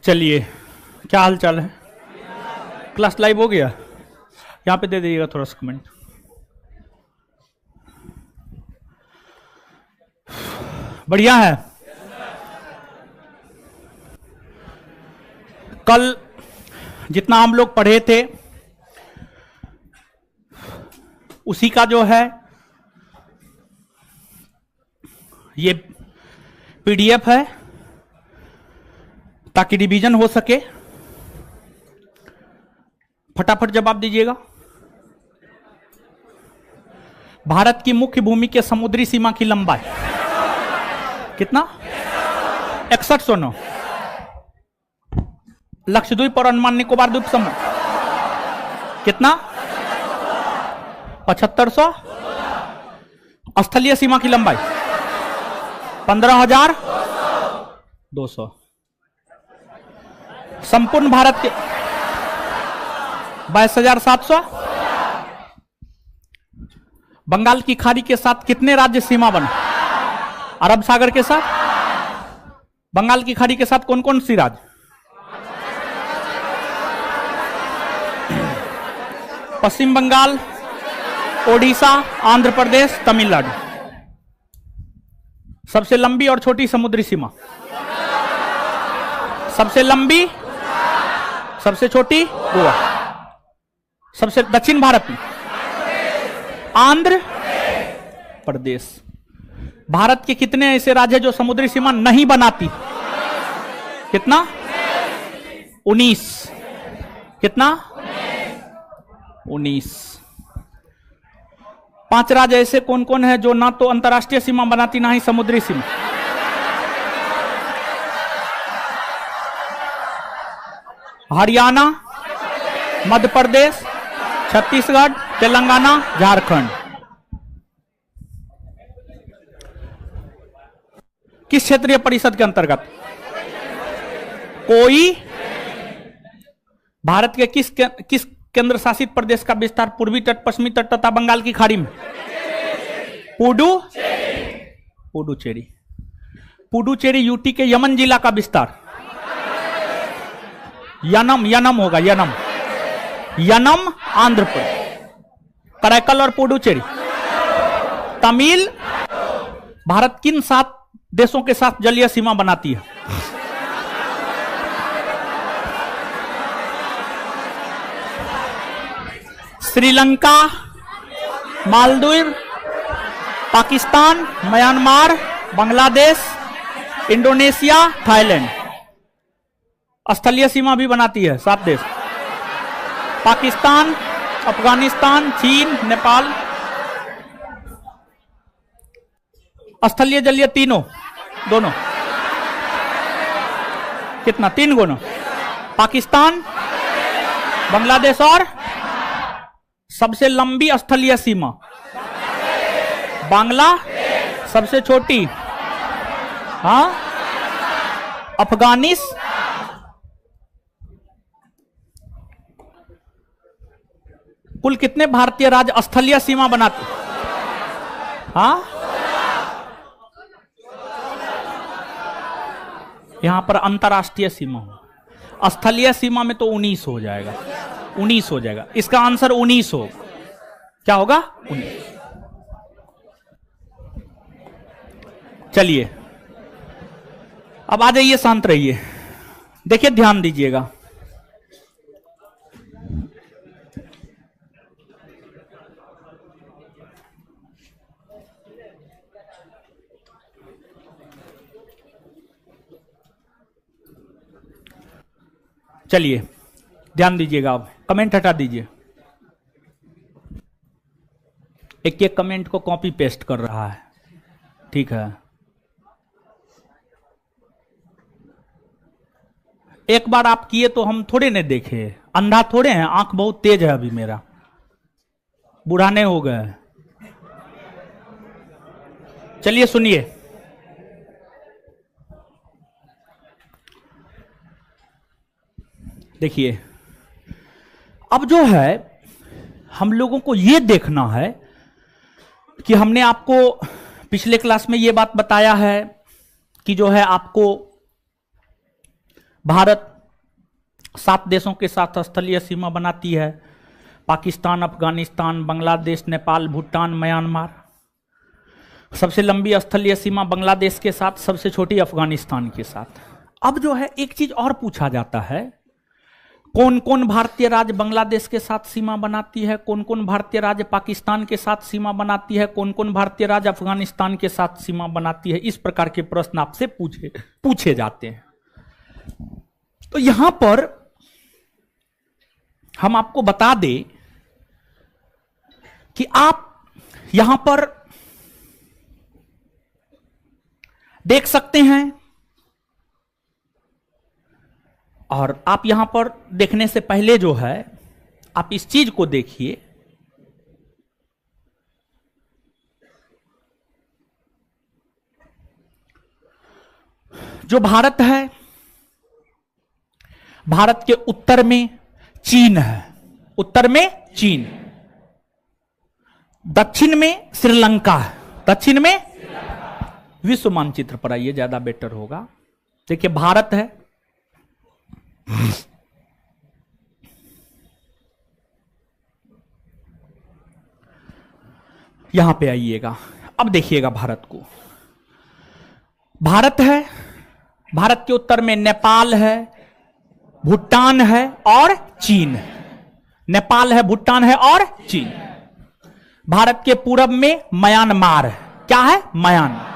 चलिए, क्या हाल चाल है? क्लास लाइव हो गया? यहाँ पे दे दीजिएगा थोड़ा सा कमेंट। बढ़िया है। कल जितना हम लोग पढ़े थे उसी का जो है ये पीडीएफ है ताकि रिवीजन हो सके। फटाफट जवाब दीजिएगा। भारत की मुख्य भूमि के समुद्री सीमा की लंबाई कितना? 6109। लक्षद्वीप और अंडमान निकोबार द्वीप समूह कितना? 7500। स्थलीय सीमा की लंबाई 15200। संपूर्ण भारत के 22700। बंगाल की खाड़ी के साथ कितने राज्य सीमा बने? अरब सागर के साथ। बंगाल की खाड़ी के साथ कौन कौन सी राज्य? पश्चिम बंगाल, ओडिशा, आंध्र प्रदेश, तमिलनाडु। सबसे लंबी और छोटी समुद्री सीमा? सबसे लंबी, सबसे छोटी गोवा। सबसे दक्षिण भारत में आंध्र प्रदेश। भारत के कितने ऐसे राज्य जो समुद्री सीमा नहीं बनाती? कितना? 19। कितना? 19। 5 राज्य ऐसे कौन कौन है जो ना तो अंतरराष्ट्रीय सीमा बनाती ना ही समुद्री सीमा? हरियाणा, मध्य प्रदेश, छत्तीसगढ़, तेलंगाना, झारखंड। किस क्षेत्रीय परिषद के अंतर्गत? कोई? भारत के किस केंद्र शासित प्रदेश का विस्तार पूर्वी तट, पश्चिमी तट तथा बंगाल की खाड़ी में? पुडुचेरी। पुडुचेरी यूटी के यमन जिला का विस्तार? यनम होगा, यनम आंध्र प्रदेश। करैकल और पुडुचेरी। तमिल। भारत किन 7 देशों के साथ जलीय सीमा बनाती है? Sri Lanka, Maldives, Pakistan, Myanmar, Bangladesh, Indonesia, Thailand. स्थलीय सीमा भी बनाती है 7 देश। पाकिस्तान, अफगानिस्तान, चीन, नेपाल। स्थलीय जलीय तीनों, दोनों। कितना? 3 गुना। पाकिस्तान, बांग्लादेश और सबसे लंबी स्थलीय सीमा बांग्ला। सबसे छोटी अफगानिस्तान। कुल कितने भारतीय राज्य स्थलीय सीमा बनाते? यहां पर अंतरराष्ट्रीय सीमा हो, स्थलीय सीमा में तो 19 हो जाएगा। 19 हो जाएगा। इसका आंसर 19 होगा। क्या होगा? 19। चलिए, अब आ जाइए, शांत रहिए। देखिए, ध्यान दीजिएगा। चलिए, ध्यान दीजिएगा। आप कमेंट हटा दीजिए। एक कमेंट को कॉपी पेस्ट कर रहा है। ठीक है, एक बार आप किए तो हम थोड़े ने देखे। अंधा थोड़े हैं, आंख बहुत तेज है अभी मेरा, बुढ़ाने हो गए। चलिए सुनिए। देखिए, अब जो है हम लोगों को यह देखना है कि हमने आपको पिछले क्लास में यह बात बताया है कि जो है आपको भारत 7 देशों के साथ स्थलीय सीमा बनाती है, पाकिस्तान, अफगानिस्तान, बांग्लादेश, नेपाल, भूटान, म्यांमार। सबसे लंबी स्थलीय सीमा बांग्लादेश के साथ, सबसे छोटी अफगानिस्तान के साथ। अब जो है एक चीज और पूछा जाता है, कौन कौन भारतीय राज्य बांग्लादेश के साथ सीमा बनाती है, कौन कौन भारतीय राज्य पाकिस्तान के साथ सीमा बनाती है, कौन कौन भारतीय राज्य अफगानिस्तान के साथ सीमा बनाती है। इस प्रकार के प्रश्न आपसे पूछे जाते हैं। तो यहां पर हम आपको बता दें कि आप यहां पर देख सकते हैं, और आप यहां पर देखने से पहले जो है आप इस चीज को देखिए, जो भारत है, भारत के उत्तर में चीन है, उत्तर में चीन, दक्षिण में श्रीलंका है, दक्षिण में विश्व मानचित्र पर आइए, ज्यादा बेटर होगा। देखिए भारत है, यहां पे आइएगा, अब देखिएगा भारत को। भारत है, भारत के उत्तर में नेपाल है, भूटान है और चीन है। नेपाल है, भूटान है और चीन। भारत के पूरब में म्यांमार है, क्या है? म्यांमार।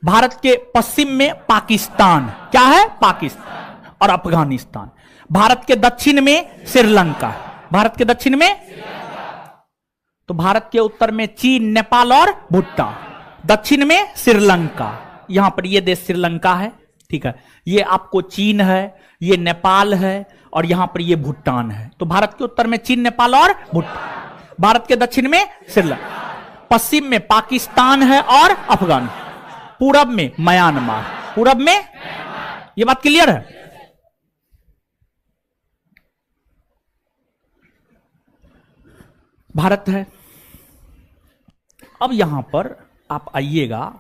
भारत के पश्चिम में पाकिस्तान, क्या है? पाकिस्तान और अफगानिस्तान। भारत के दक्षिण में श्रीलंका, भारत के दक्षिण में, तो भारत के उत्तर में चीन, नेपाल और भूटान, दक्षिण में श्रीलंका। यहां पर ये देश श्रीलंका है, ठीक है। ये आपको चीन है, ये नेपाल है और यहां पर ये भूटान है। तो भारत के उत्तर में चीन, नेपाल और भूटान, भारत के दक्षिण में श्रीलंका, पश्चिम में पाकिस्तान है और अफगानिस्तान, पूरब में म्यांमार, पूरब में, ये बात क्लियर है? भारत है। अब यहां पर आप आइएगा,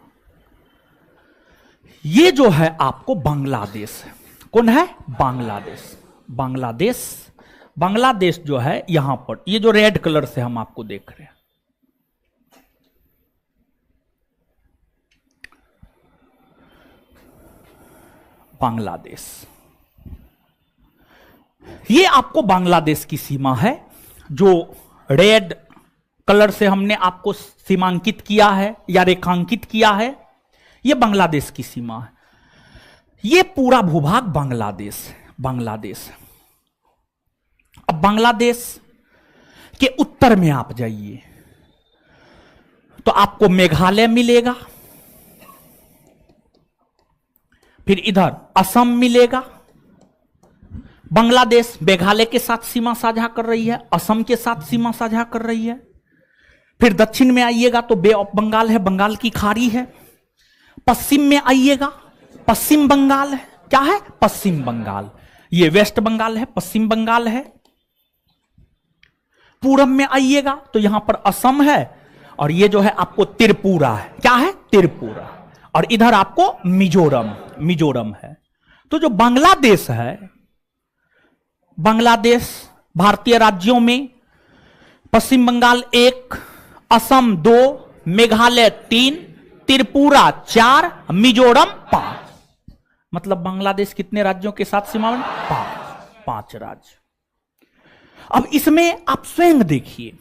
ये जो है आपको बांग्लादेश है। कौन है? बांग्लादेश। बांग्लादेश, बांग्लादेश जो है यहां पर, ये जो रेड कलर से हम आपको देख रहे हैं, बांग्लादेश, ये आपको बांग्लादेश की सीमा है। जो रेड कलर से हमने आपको सीमांकित किया है या रेखांकित किया है, यह बांग्लादेश की सीमा है। यह पूरा भूभाग बांग्लादेश, बांग्लादेश। अब बांग्लादेश के उत्तर में आप जाइए तो आपको मेघालय मिलेगा, फिर इधर असम मिलेगा। बांग्लादेश मेघालय के साथ सीमा साझा कर रही है, असम के साथ सीमा साझा कर रही है। फिर दक्षिण में आइएगा तो बे ऑफ बंगाल है, बंगाल की खाड़ी है। पश्चिम में आइएगा, पश्चिम बंगाल है, क्या है? पश्चिम बंगाल। ये वेस्ट बंगाल है, पश्चिम बंगाल है। पूरब में आइएगा तो यहां पर असम है और ये जो है आपको त्रिपुरा है, क्या है? त्रिपुरा। और इधर आपको मिजोरम, मिजोरम है। तो जो बांग्लादेश है, बांग्लादेश भारतीय राज्यों में पश्चिम बंगाल 1, असम 2, मेघालय 3, त्रिपुरा 4, मिजोरम 5। मतलब बांग्लादेश कितने राज्यों के साथ सीमा बना? 5 राज्य। अब इसमें आप स्वयं देखिए,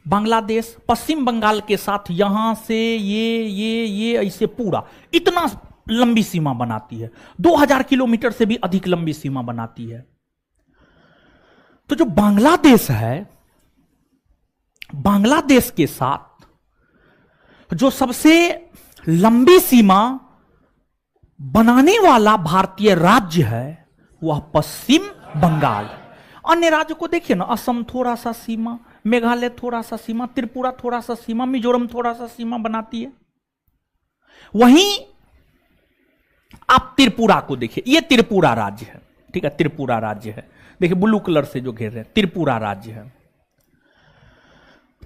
बांग्लादेश पश्चिम बंगाल के साथ यहां से ये ऐसे पूरा इतना लंबी सीमा बनाती है, 2000 किलोमीटर से भी अधिक लंबी सीमा बनाती है। तो जो बांग्लादेश है, बांग्लादेश के साथ जो सबसे लंबी सीमा बनाने वाला भारतीय राज्य है वह पश्चिम बंगाल। अन्य राज्य को देखिए ना, असम थोड़ा सा सीमा, मेघालय थोड़ा सा सीमा, त्रिपुरा थोड़ा सा सीमा, मिजोरम थोड़ा सा सीमा बनाती है। वहीं आप त्रिपुरा को देखिए, यह त्रिपुरा राज्य है, ठीक है, त्रिपुरा राज्य है। देखिए ब्लू कलर से जो घेर रहे हैं, त्रिपुरा राज्य है।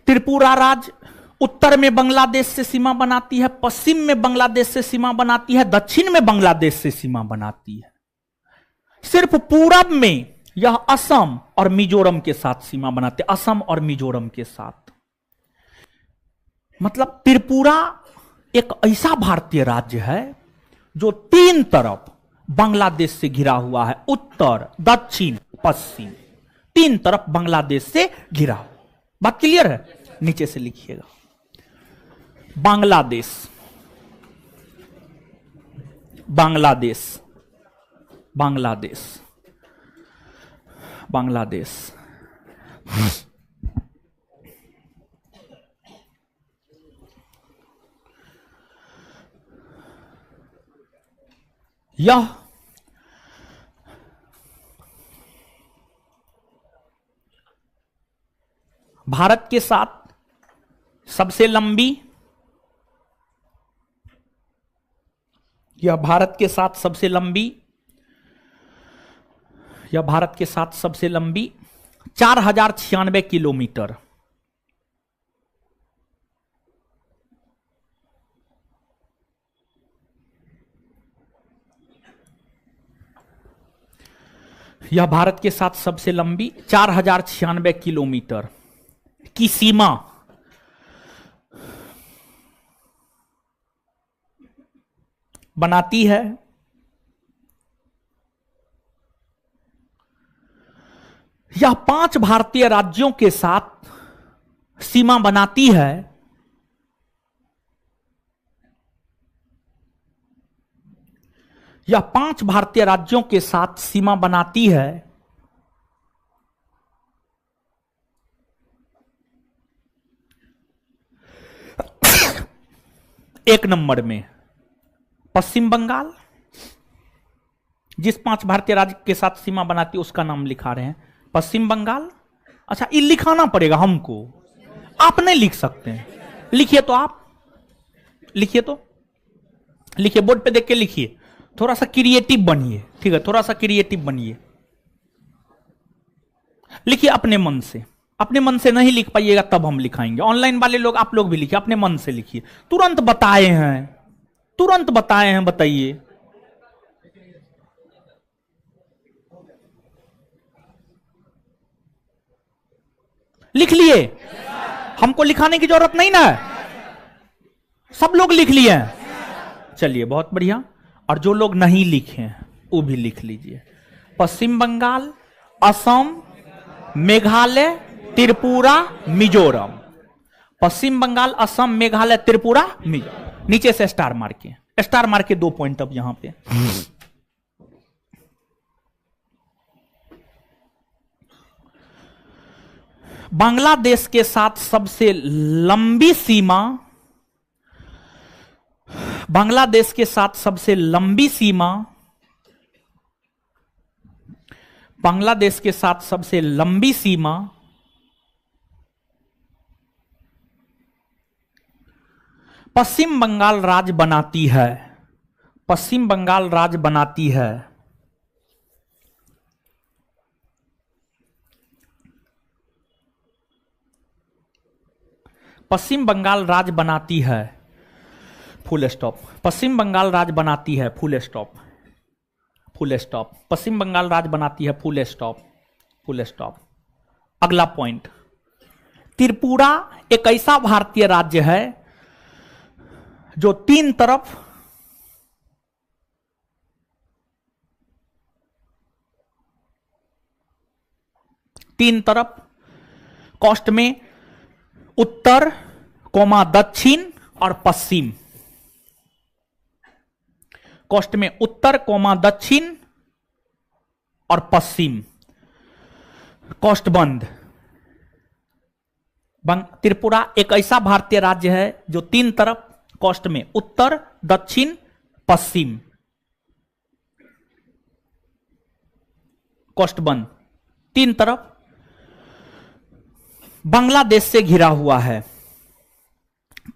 त्रिपुरा राज्य उत्तर में बांग्लादेश से सीमा बनाती है, पश्चिम में बांग्लादेश से सीमा बनाती है, दक्षिण में बांग्लादेश से सीमा बनाती है। सिर्फ पूरब में यह असम और मिजोरम के साथ सीमा बनाते, असम और मिजोरम के साथ। मतलब त्रिपुरा एक ऐसा भारतीय राज्य है जो तीन तरफ बांग्लादेश से घिरा हुआ है, उत्तर, दक्षिण, पश्चिम, तीन तरफ बांग्लादेश से घिरा हुआ। बात क्लियर है? नीचे से लिखिएगा, बांग्लादेश, बांग्लादेश, बांग्लादेश, बांग्लादेश। यह भारत के साथ सबसे लंबी, यह भारत के साथ सबसे लंबी, यह भारत के साथ सबसे लंबी 4096 किलोमीटर, यह भारत के साथ सबसे लंबी 4096 किलोमीटर की सीमा बनाती है। यह 5 भारतीय राज्यों के साथ सीमा बनाती है। यह 5 भारतीय राज्यों के साथ सीमा बनाती है। एक नंबर में पश्चिम बंगाल, जिस 5 भारतीय राज्य के साथ सीमा बनाती है उसका नाम लिखा रहे हैं, पश्चिम बंगाल। अच्छा, ये लिखाना पड़ेगा हमको, आप नहीं लिख सकते हैं। लिखिए तो, आप लिखिए तो, लिखिए, बोर्ड पे देख के लिखिए, थोड़ा सा क्रिएटिव बनिए, ठीक है, थोड़ा सा क्रिएटिव बनिए, लिखिए अपने मन से। अपने मन से नहीं लिख पाइएगा तब हम लिखाएंगे। ऑनलाइन वाले लोग, आप लोग भी लिखिए, अपने मन से लिखिए। तुरंत बताए हैं, तुरंत बताए हैं, बताइए। लिख लिए? हमको लिखाने की जरूरत नहीं ना है, सब लोग लिख लिए हैं। चलिए, बहुत बढ़िया। और जो लोग नहीं लिखे हैं वो भी लिख लीजिए। पश्चिम बंगाल, असम, मेघालय, त्रिपुरा, मिजोरम। पश्चिम बंगाल, असम, मेघालय, त्रिपुरा, मिजोरम। नीचे से स्टार मार के, स्टार मार के 2 पॉइंट अब यहां पे। बांग्लादेश के साथ सबसे लंबी सीमा, बांग्लादेश के साथ सबसे लंबी सीमा, बांग्लादेश के साथ सबसे लंबी सीमा पश्चिम बंगाल राज्य बनाती है। पश्चिम बंगाल राज्य बनाती है। पश्चिम बंगाल राज्य बनाती है, फुल स्टॉप। पश्चिम बंगाल राज्य बनाती है, फुल स्टॉप, फुल स्टॉप। पश्चिम बंगाल राज्य बनाती है, फुल स्टॉप, फुल स्टॉप। अगला पॉइंट, त्रिपुरा एक ऐसा भारतीय राज्य है जो तीन तरफ कोस्ट में उत्तर, दक्षिण और पश्चिम, कोस्ट में उत्तर, दक्षिण और पश्चिम, कोस्ट बंद। त्रिपुरा एक ऐसा भारतीय राज्य है जो तीन तरफ कोस्ट में उत्तर, दक्षिण, पश्चिम, कोस्ट बंद, तीन तरफ बांग्लादेश से घिरा हुआ है।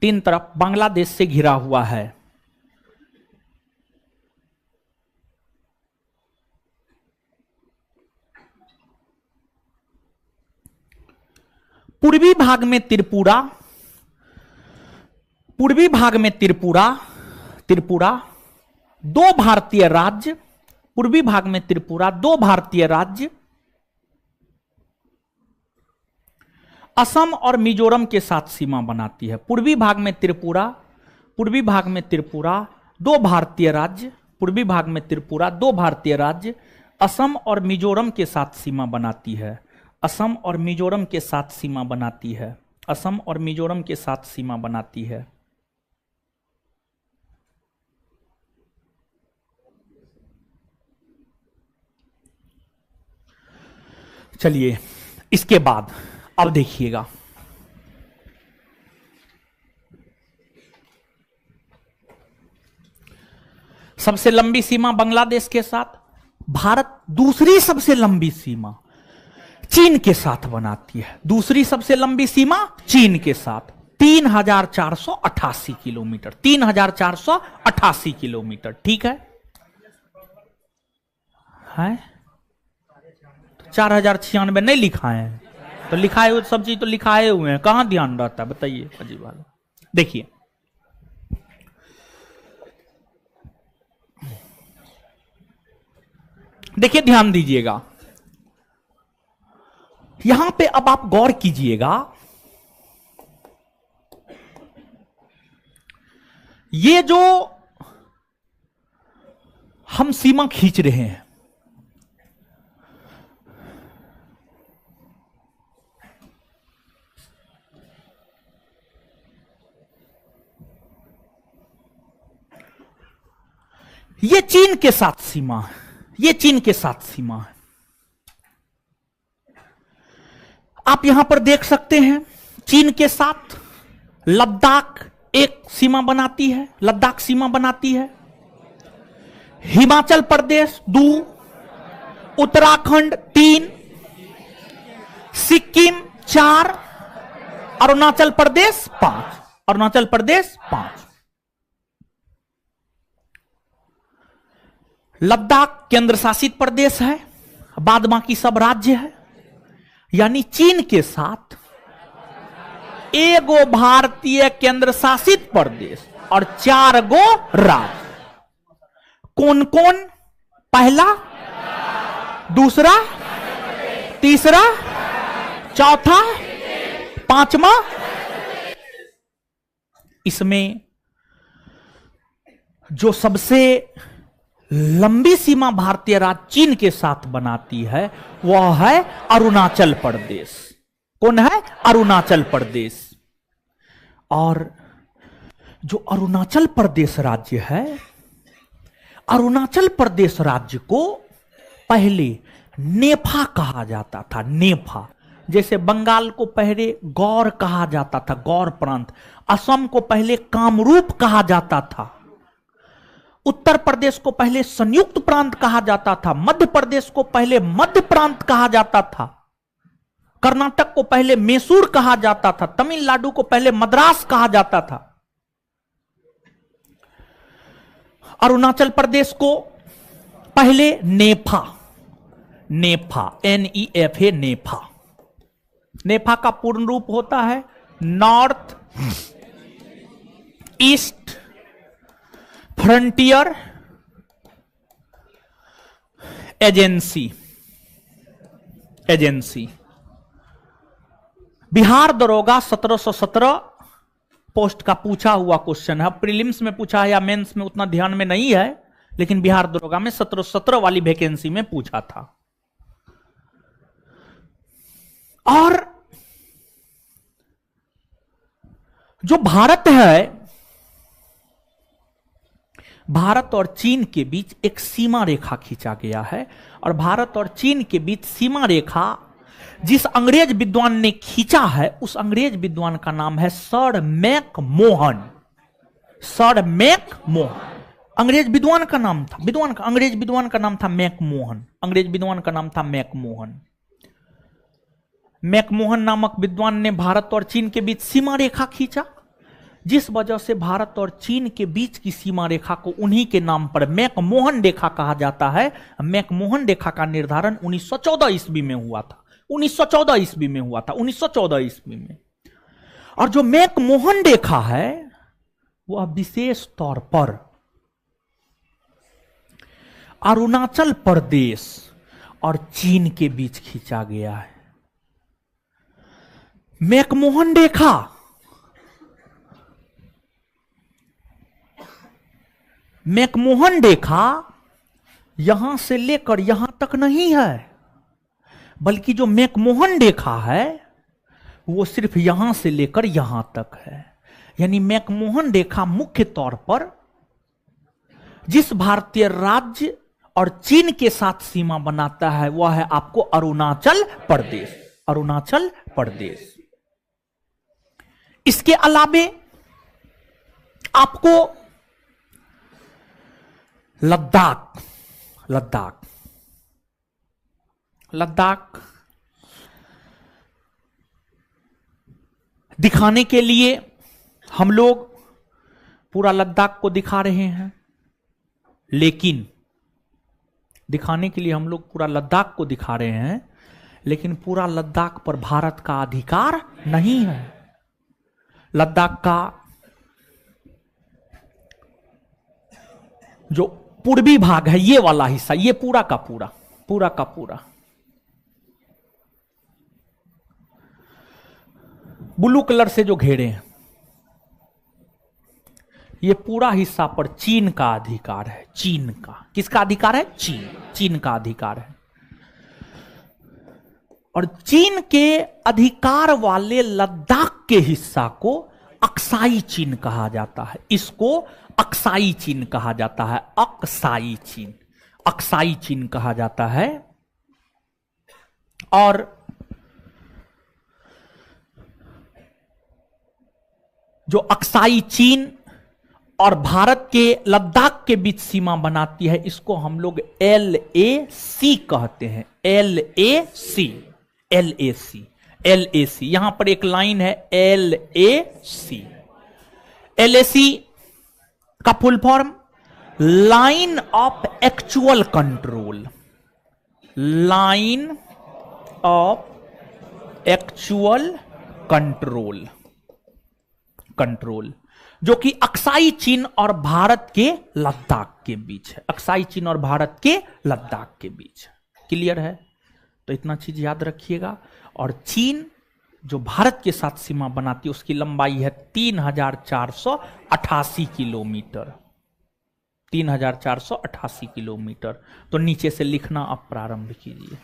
तीन तरफ बांग्लादेश से घिरा हुआ है। पूर्वी भाग में त्रिपुरा, पूर्वी भाग में त्रिपुरा दो भारतीय राज्य, पूर्वी भाग में त्रिपुरा दो भारतीय राज्य असम और मिजोरम के साथ सीमा बनाती है। पूर्वी भाग में त्रिपुरा, पूर्वी भाग में त्रिपुरा, दो भारतीय राज्य, पूर्वी भाग में त्रिपुरा, दो भारतीय राज्य असम और मिजोरम के साथ सीमा बनाती है। असम और मिजोरम के साथ सीमा बनाती है। असम और मिजोरम के साथ सीमा बनाती है। चलिए इसके बाद अब देखिएगा, सबसे लंबी सीमा बांग्लादेश के साथ, भारत दूसरी सबसे लंबी सीमा चीन के साथ बनाती है। दूसरी सबसे लंबी सीमा चीन के साथ 3488 किलोमीटर, 3488 किलोमीटर। ठीक है, 4096 नहीं लिखा है तो लिखाए हुए सब चीज तो लिखाए हुए हैं, कहां ध्यान रहता है बताइए। अजीब बात। देखिए देखिए ध्यान दीजिएगा, यहां पे अब आप गौर कीजिएगा, ये जो हम सीमा खींच रहे हैं, ये चीन के साथ सीमा है, ये चीन के साथ सीमा है। आप यहां पर देख सकते हैं चीन के साथ लद्दाख एक सीमा बनाती है, लद्दाख सीमा बनाती है। हिमाचल प्रदेश 2, उत्तराखंड 3, सिक्किम 4, अरुणाचल प्रदेश 5, अरुणाचल प्रदेश 5। लद्दाख केंद्र शासित प्रदेश है, बाद बाकी सब राज्य है। यानी चीन के साथ एगो भारतीय केंद्र शासित प्रदेश और 4 गो राज्य। कौन कौन? पहला, दूसरा, तीसरा, चौथा, पांचवा। इसमें जो सबसे लंबी सीमा भारतीय राज्य चीन के साथ बनाती है वह है अरुणाचल प्रदेश। कौन है? अरुणाचल प्रदेश। और जो अरुणाचल प्रदेश राज्य है, अरुणाचल प्रदेश राज्य को पहले नेफा कहा जाता था। नेफा, जैसे बंगाल को पहले गौर कहा जाता था, गौर प्रांत। असम को पहले कामरूप कहा जाता था। उत्तर प्रदेश को पहले संयुक्त प्रांत कहा जाता था। मध्य प्रदेश को पहले मध्य प्रांत कहा जाता था। कर्नाटक को पहले मैसूर कहा जाता था। तमिलनाडु को पहले मद्रास कहा जाता था। अरुणाचल प्रदेश को पहले नेफा, नेफा NEFA, नेफा। नेफा का पूर्ण रूप होता है north east frontier agency, agency. Bihar दरोगा 1717 पोस्ट का पूछा हुआ क्वेश्चन है। प्रीलिम्स में पूछा है या मेंस में उतना ध्यान में नहीं है, लेकिन बिहार दरोगा में 1717 वाली वैकेंसी में पूछा था। और जो भारत है, भारत और चीन के बीच एक सीमा रेखा खींचा गया है। और भारत और चीन के बीच सीमा रेखा जिस अंग्रेज विद्वान ने खींचा है, उस अंग्रेज विद्वान का नाम है सर मैकमोहन। सर मैकमोहन अंग्रेज विद्वान का नाम था। अंग्रेज विद्वान का नाम था मैकमोहन। अंग्रेज विद्वान का नाम था मैकमोहन। मैकमोहन नामक विद्वान ने भारत और चीन के बीच सीमा रेखा खींचा, जिस वजह से भारत और चीन के बीच की सीमा रेखा को उन्हीं के नाम पर मैकमोहन रेखा कहा जाता है। मैकमोहन रेखा का निर्धारण 1914 ईस्वी में हुआ था। 1914 ईस्वी में हुआ था। 1914 ईस्वी में। और जो मैकमोहन रेखा है वह विशेष तौर पर अरुणाचल प्रदेश और चीन के बीच खींचा गया है। मैकमोहन रेखा, मैकमोहन रेखा यहां से लेकर यहां तक नहीं है, बल्कि जो मैकमोहन रेखा है वो सिर्फ यहां से लेकर यहां तक है। यानी मैकमोहन रेखा मुख्य तौर पर जिस भारतीय राज्य और चीन के साथ सीमा बनाता है वह है आपको अरुणाचल प्रदेश, अरुणाचल प्रदेश। इसके अलावे आपको लद्दाख, लद्दाख, लद्दाख दिखाने के लिए हम लोग पूरा लद्दाख को दिखा रहे हैं, लेकिन दिखाने के लिए हम लोग पूरा लद्दाख को दिखा रहे हैं, लेकिन पूरा लद्दाख पर भारत का अधिकार नहीं है। लद्दाख का जो पूर्वी भाग है, ये वाला हिस्सा, ये पूरा का पूरा, पूरा का पूरा ब्लू कलर से जो घेरे हैं, ये पूरा हिस्सा पर चीन का अधिकार है। चीन का, किसका अधिकार है? चीन, चीन का अधिकार है। और चीन के अधिकार वाले लद्दाख के हिस्सा को अक्साई चीन कहा जाता है। इसको अक्साई चीन कहा जाता है, अक्साई चीन, अक्साई चीन कहा जाता है। और जो अक्साई चीन और भारत के लद्दाख के बीच सीमा बनाती है, इसको हम लोग LAC कहते हैं। LAC, LAC, LAC, यहां पर एक लाइन है LAC। LAC का full form line of actual control, line of actual control, control, जो कि अक्साई चीन और भारत के लद्दाख के बीच है। अक्साई चीन और भारत के लद्दाख के बीच। क्लियर है? तो इतना चीज याद रखिएगा। और चीन जो भारत के साथ सीमा बनाती है उसकी लंबाई है 3488 किलोमीटर, 3488 किलोमीटर। तो नीचे से लिखना आप प्रारंभ कीजिए।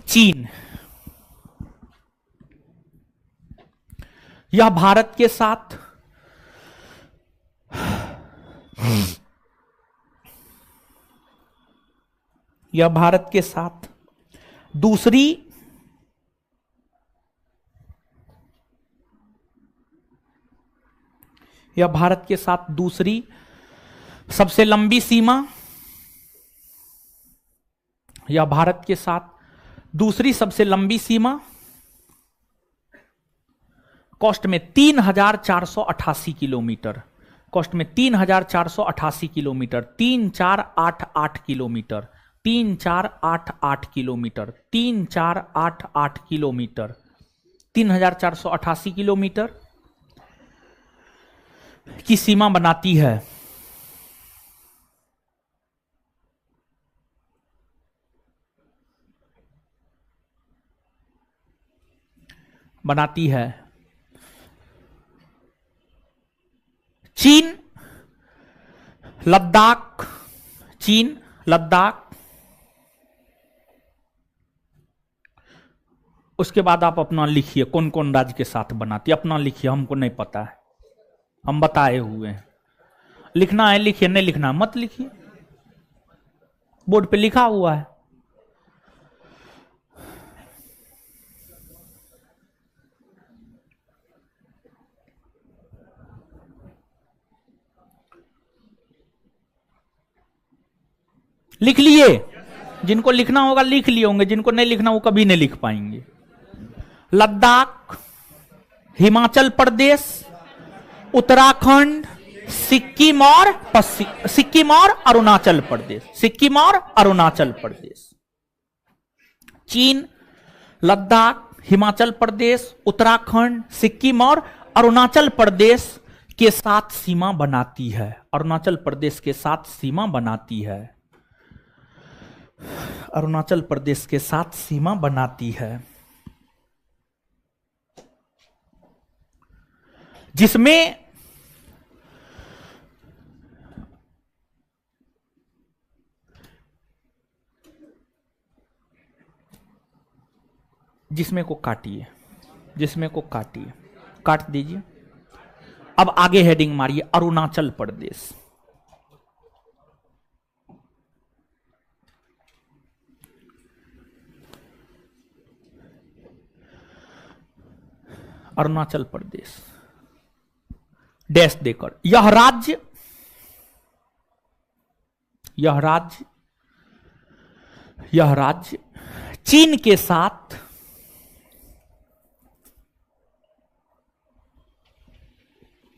चीन यह भारत के साथ दूसरी सबसे लंबी सीमा, यह भारत के साथ दूसरी सबसे लंबी सीमा कॉस्ट में 3488 किलोमीटर, कॉस्ट में 3488 kilometre, 3488 kilometre, 3488 kilometre, 3488 kilometre, 3488 kilometre की सीमा बनाती है। बनाती है चीन, लद्दाख, चीन, लद्दाख। उसके बाद आप अपना लिखिए कौन कौन राज्य के साथ बनाती है, अपना लिखिए, हमको नहीं पता है, हम बताए हुए हैं। लिखना है लिखिए, नहीं लिखना मत लिखिए, बोर्ड पे लिखा हुआ है। लिख लिए? जिनको लिखना होगा लिख लिए होंगे, जिनको नहीं लिखना वो कभी नहीं लिख पाएंगे। लद्दाख, हिमाचल प्रदेश, उत्तराखंड, सिक्किम और अरुणाचल प्रदेश, सिक्किम और अरुणाचल प्रदेश। चीन लद्दाख, हिमाचल प्रदेश, उत्तराखंड, सिक्किम और अरुणाचल प्रदेश के साथ सीमा बनाती है, अरुणाचल प्रदेश के साथ सीमा बनाती है। अरुणाचल प्रदेश के साथ सीमा बनाती है, जिसमें जिसमें को काटिए, जिसमें को काटिए, काट दीजिए। अब आगे हेडिंग मारिए अरुणाचल प्रदेश। अरुणाचल प्रदेश डैश देकर, यह राज्य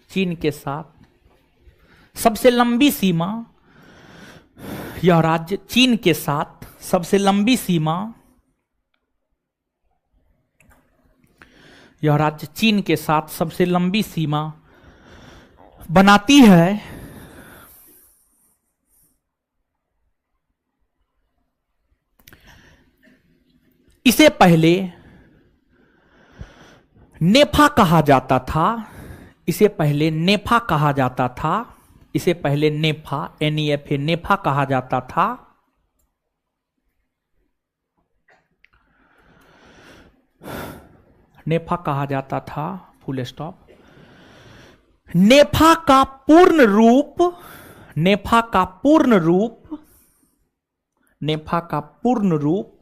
चीन के साथ सबसे लंबी सीमा, यह राज्य चीन के साथ सबसे लंबी सीमा, यह राज्य चीन के साथ सबसे लंबी सीमा बनाती है। इसे पहले नेफा कहा जाता था, इसे पहले नेफा कहा जाता था, इसे पहले नेफा NEFA नेफा कहा जाता था। नेफा कहा जाता था, फुल स्टॉप। नेफा का पूर्ण रूप, नेफा का पूर्ण रूप, नेफा का पूर्ण रूप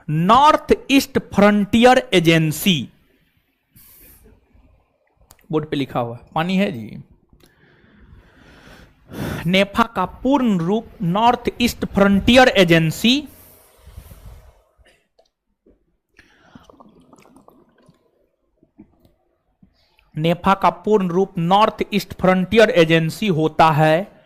north east frontier agency, board पे लिखा हुआ, पानी है जी। नेफा का पूर्ण रूप नॉर्थ ईस्ट फ्रंटियर एजेंसी, नेफा का पूर्ण रूप नॉर्थ ईस्ट फ्रंटियर एजेंसी होता है।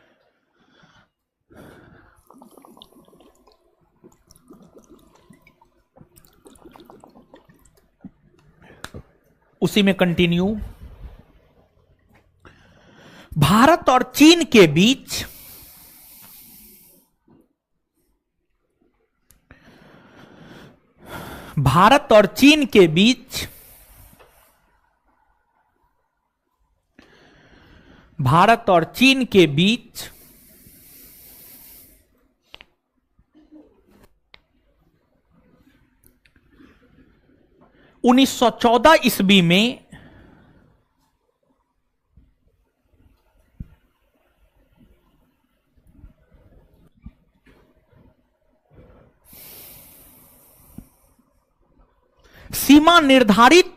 उसी में कंटिन्यू, भारत और चीन के बीच भारत और चीन के बीच भारत और चीन के बीच 1914 ईस्वी में सीमा निर्धारित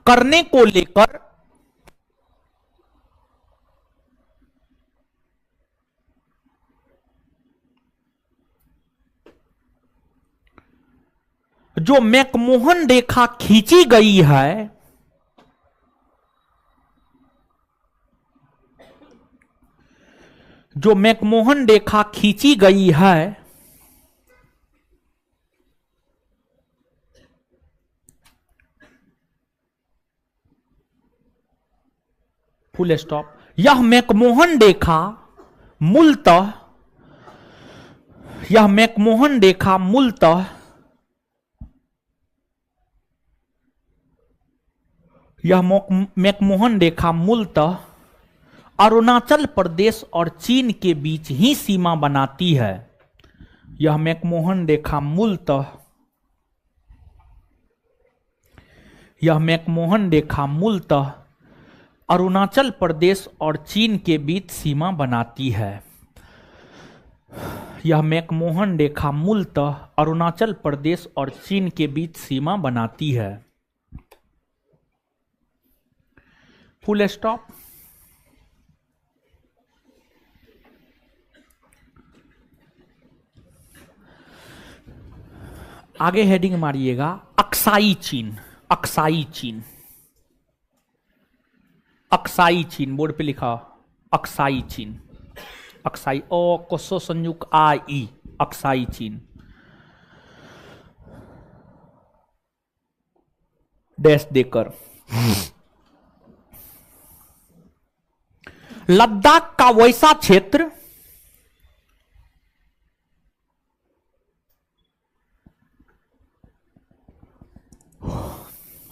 करने को लेकर जो मैकमोहन रेखा खींची गई है, जो मैकमोहन रेखा खींची गई है, फुल स्टॉप। यह मैकमोहन रेखा मूलतः यह मैकमोहन रेखा मूलतः यह मैकमोहन रेखा मूलतः अरुणाचल प्रदेश और चीन के बीच ही सीमा बनाती है। यह मैकमोहन रेखा मूलतः यह मैकमोहन रेखा मूलतः अरुणाचल प्रदेश और चीन के बीच सीमा बनाती है। यह मैकमोहन रेखा मूलतः अरुणाचल प्रदेश और चीन के बीच सीमा बनाती है। Full stop. आगे हेडिंग मारिएगा अक्साई चीन। अक्साई चीन, अक्साई चीन, बोर्ड पे लिखा अक्साई चीन। अक्साई ओ कोसो संयुक्त आई, अक्साई चीन। डैश देकर लद्दाख का वैसा क्षेत्र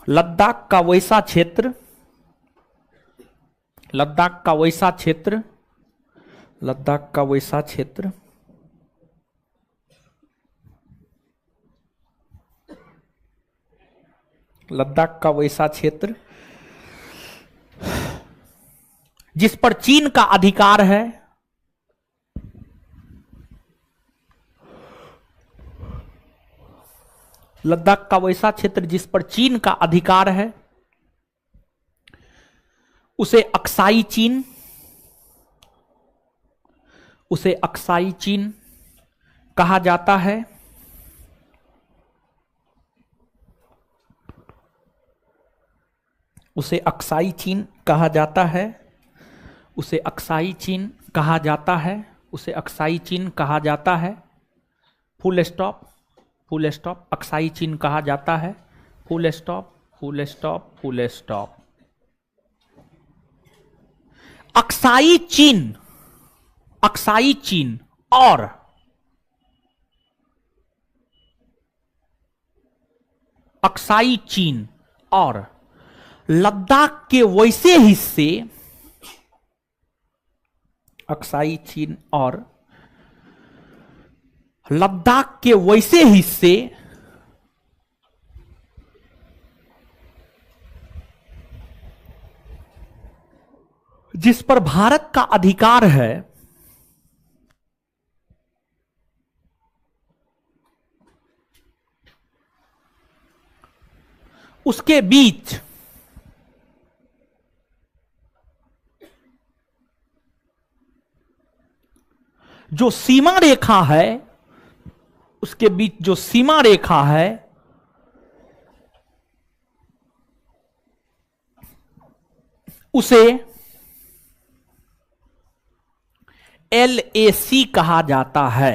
लद्दाख का वैसा क्षेत्र लद्दाख का वैसा क्षेत्र लद्दाख का वैसा क्षेत्र लद्दाख का वैसा क्षेत्र जिस पर चीन का अधिकार है, लद्दाख का वैसा क्षेत्र जिस पर चीन का अधिकार है, उसे अक्साई चीन कहा जाता है। उसे अक्साई चीन कहा जाता है। उसे अक्साई चीन कहा जाता है। उसे अक्साई चीन कहा जाता है। Full stop, full stop. Aksai चीन कहा जाता है। Full stop, full stop, full stop. Aksai चीन, अक्साई चीन और अक्साई चीन और लद्दाख के वैसे हिस्से, अक्साई चीन और लद्दाख के वैसे हिस्से जिस पर भारत का अधिकार है, उसके बीच जो सीमा रेखा है, उसके बीच जो सीमा रेखा है, उसे LAC कहा जाता है।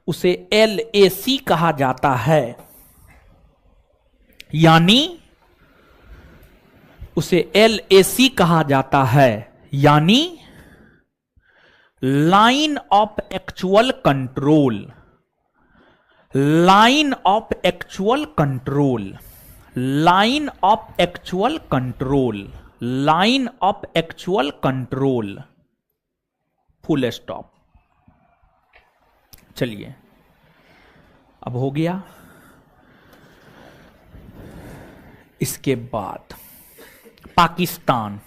उसे LAC कहा जाता है। यानी उसे LAC कहा जाता है, यानी line of actual control, line of actual control, line of actual control, line of actual control. Full stop. चलिए, अब हो गया। इसके बाद पाकिस्तान,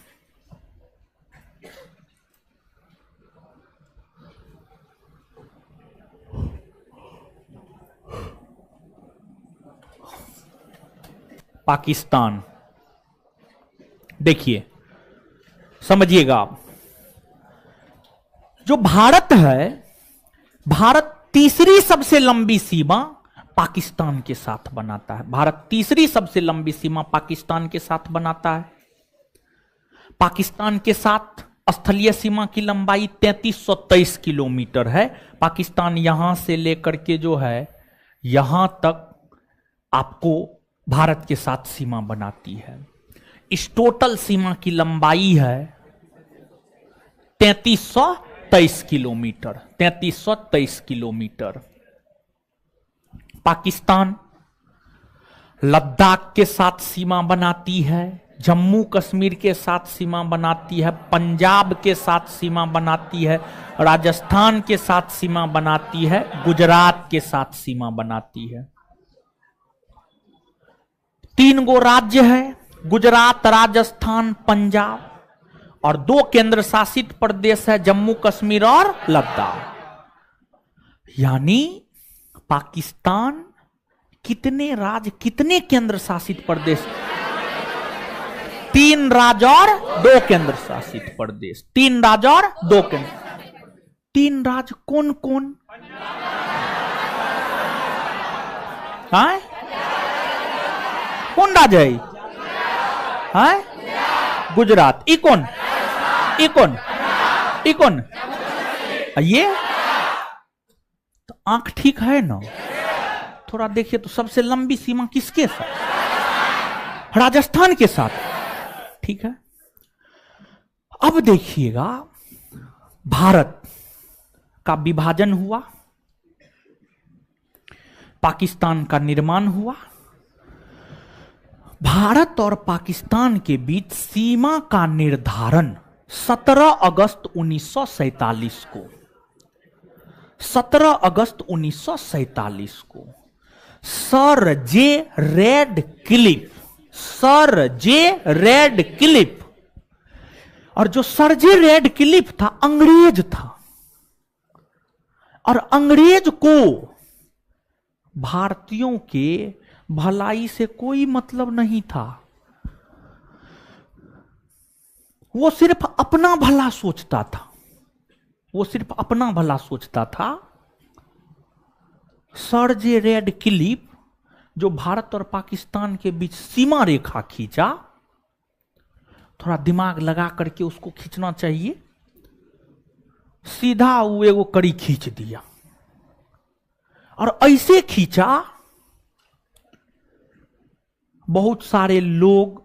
पाकिस्तान देखिए, समझिएगा आप। जो भारत है, भारत तीसरी सबसे लंबी सीमा पाकिस्तान के साथ बनाता है। भारत तीसरी सबसे लंबी सीमा पाकिस्तान के साथ बनाता है। पाकिस्तान के साथ स्थलीय सीमा की लंबाई 3323 किलोमीटर है। पाकिस्तान यहां से लेकर के जो है यहां तक आपको भारत के साथ सीमा बनाती है। इस टोटल सीमा की लंबाई है 3323 किलोमीटर, 3323 किलोमीटर। पाकिस्तान लद्दाख के साथ सीमा बनाती है, जम्मू कश्मीर के साथ सीमा बनाती है, पंजाब के साथ सीमा बनाती है, राजस्थान के साथ सीमा बनाती है, गुजरात के साथ सीमा बनाती है। 3 गो राज्य है, गुजरात, राजस्थान, पंजाब, और 2 केंद्र शासित प्रदेश है, जम्मू कश्मीर और लद्दाख। यानी पाकिस्तान कितने राज्य, कितने केंद्र शासित प्रदेश? 3 राज्य और 2 केंद्र शासित प्रदेश। 3 राज्य और 2 केंद्र। 3 राज्य कौन कौन? हाँ? कौन राज्य है? हाँ? गुजरात। इकोन, इकोन, इकोन। ये तो आंख ठीक है ना? थोड़ा देखिए तो सबसे लंबी सीमा किसके साथ? राजस्थान के साथ। ठीक है। अब देखिएगा, भारत का विभाजन हुआ, पाकिस्तान का निर्माण हुआ। भारत और पाकिस्तान के बीच सीमा का निर्धारण 17 अगस्त 1947 को 17 अगस्त 1947 को सर जे रेडक्लिफ, और जो सर जे रेडक्लिफ था अंग्रेज था, और अंग्रेज को भारतीयों के भलाई से कोई मतलब नहीं था। वो सिर्फ अपना भला सोचता था, वो सिर्फ अपना भला सोचता था। सर जे रेडक्लिफ जो भारत और पाकिस्तान के बीच सीमा रेखा खींचा, थोड़ा दिमाग लगा करके उसको खींचना चाहिए, सीधा वो एगो कड़ी खींच दिया, और ऐसे खींचा बहुत सारे लोग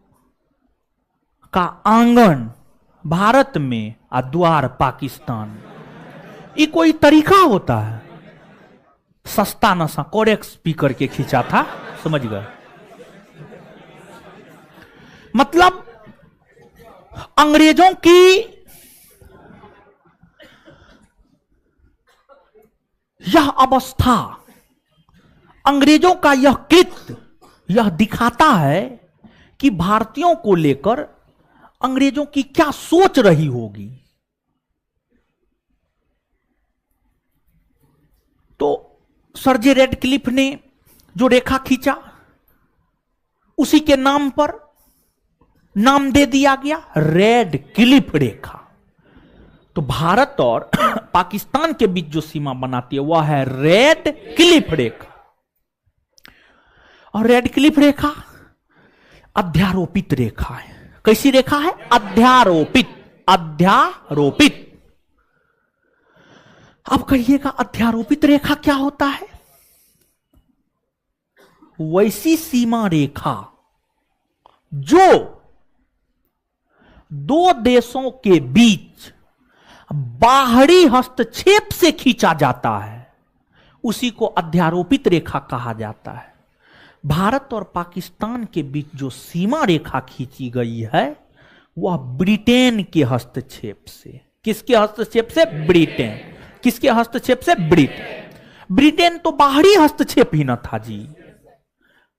का आंगन भारत में और द्वार पाकिस्तान। ये कोई तरीका होता है? सस्ता नशा कोरेक्स पी करके खींचा था, समझ गए? मतलब अंग्रेजों की यह अवस्था, अंग्रेजों का यह कृत्य, यह दिखाता है कि भारतीयों को लेकर अंग्रेजों की क्या सोच रही होगी। तो सर जे रेडक्लिफ ने जो रेखा खींचा, उसी के नाम पर नाम दे दिया गया रेडक्लिफ रेखा। तो भारत और पाकिस्तान के बीच जो सीमा बनाती है वह है रेडक्लिफ रेखा। और रेडक्लिफ रेखा अध्यारोपित रेखा है। कैसी रेखा है? अध्यारोपित। अध्यारोपित। अब कहिएगा अध्यारोपित रेखा क्या होता है? वैसी सीमा रेखा जो दो देशों के बीच बाहरी हस्तक्षेप से खींचा जाता है, उसी को अध्यारोपित रेखा कहा जाता है। भारत और पाकिस्तान के बीच जो सीमा रेखा खींची गई है वह ब्रिटेन के हस्तक्षेप से। किसके हस्तक्षेप से? ब्रिटेन। किसके हस्तक्षेप से? ब्रिटेन। ब्रिटेन तो बाहरी हस्तक्षेप ही न था जी।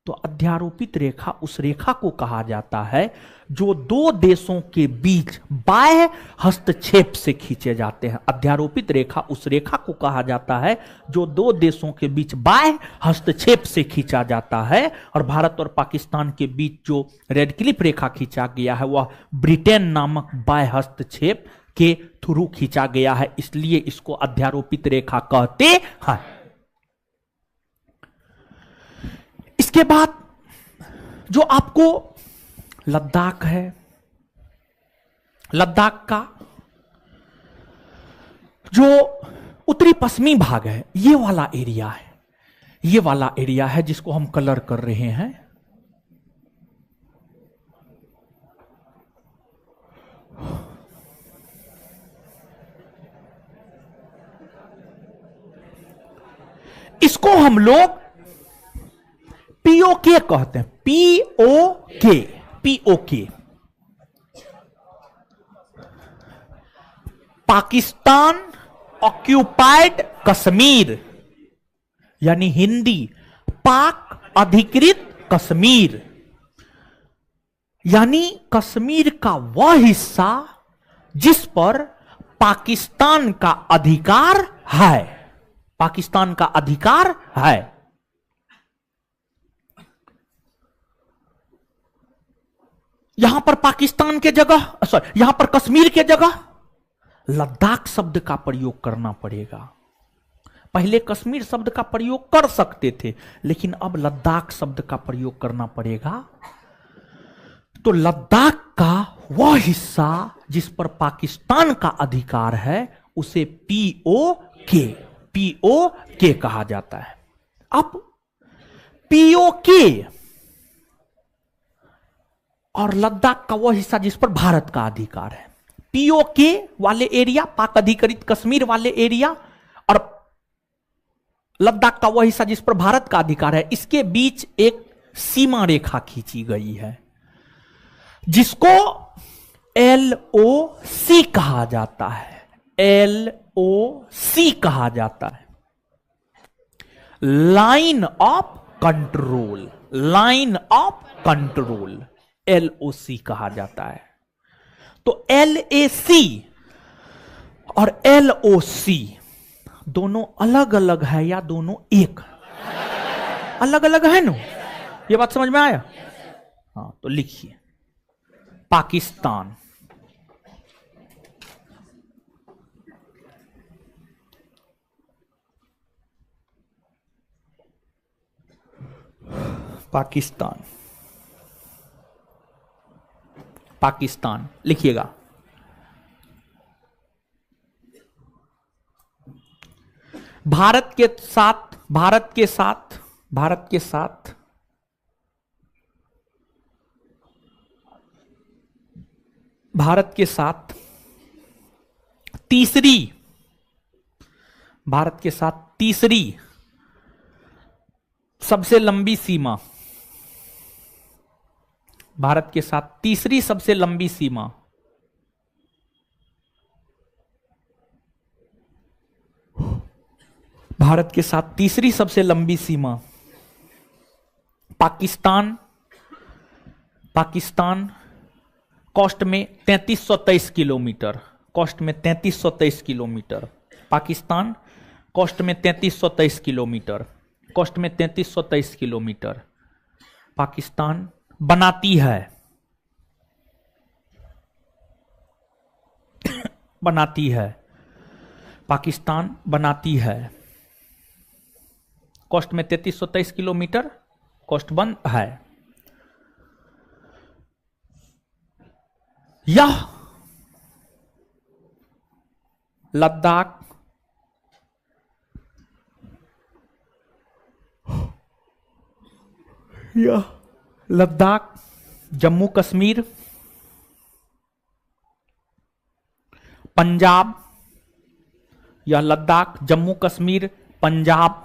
तो अध्यारोपित रेखा उस रेखा को कहा जाता है जो दो देशों के बीच बाह्य हस्तक्षेप से खींचे जाते हैं। अध्यारोपित रेखा उस रेखा को कहा जाता है जो दो देशों के बीच बाह्य हस्तक्षेप से खींचा जाता है। और भारत और पाकिस्तान के बीच जो रेडक्लिफ रेखा खींचा गया है वह ब्रिटेन नामक बाह्य हस्तक्षेप के थ्रू खींचा गया है, इसलिए इसको अध्यारोपित रेखा कहते हैं। इसके बाद जो आपको लद्दाख है, लद्दाख का जो उत्तरी पश्चिमी भाग है, ये वाला एरिया है, ये वाला एरिया है जिसको हम कलर कर रहे हैं। इसको हम लोग पीओके कहते हैं। PoK, PoK. Pakistan occupied Kashmir, यानी हिंदी पाक अधिकृत कश्मीर, यानी कश्मीर का वह हिस्सा जिस पर पाकिस्तान का अधिकार है। पाकिस्तान का अधिकार है। यहां पर पाकिस्तान के जगह, सॉरी, यहां पर कश्मीर के जगह लद्दाख शब्द का प्रयोग करना पड़ेगा। पहले कश्मीर शब्द का प्रयोग कर सकते थे, लेकिन अब लद्दाख शब्द का प्रयोग करना पड़ेगा। तो लद्दाख का वह हिस्सा जिस पर पाकिस्तान का अधिकार है उसे पीओके, पीओके कहा जाता है। अब पीओके और लद्दाख का वह हिस्सा जिस पर भारत का अधिकार है, पीओके वाले एरिया, पाक अधिकृत कश्मीर वाले एरिया, और लद्दाख का वह हिस्सा जिस पर भारत का अधिकार है, इसके बीच एक सीमा रेखा खींची गई है जिसको LOC कहा जाता है। LOC कहा जाता है, line of control. Line of control LOC कहा जाता है। तो LAC और LOC दोनों अलग अलग है या दोनों एक? अलग अलग है ना? ये बात समझ में आया? हाँ, तो लिखिए पाकिस्तान, पाकिस्तान, पाकिस्तान लिखिएगा। भारत के साथ, भारत के साथ, भारत के साथ भारत के साथ तीसरी, भारत के साथ तीसरी सबसे लंबी सीमा, भारत के साथ तीसरी सबसे लंबी सीमा भारत के साथ तीसरी सबसे लंबी सीमा पाकिस्तान, पाकिस्तान कोस्ट में 3323 किलोमीटर, कोस्ट में 3323 किलोमीटर, पाकिस्तान कोस्ट में 3323 किलोमीटर, कोस्ट में 3323 किलोमीटर पाकिस्तान बनाती है, बनाती है, पाकिस्तान बनाती है। कोस्ट में 3323 किलोमीटर कोस्ट बंद है। यह लद्दाख, यह लद्दाख, जम्मू कश्मीर, पंजाब, यह लद्दाख, जम्मू कश्मीर, पंजाब,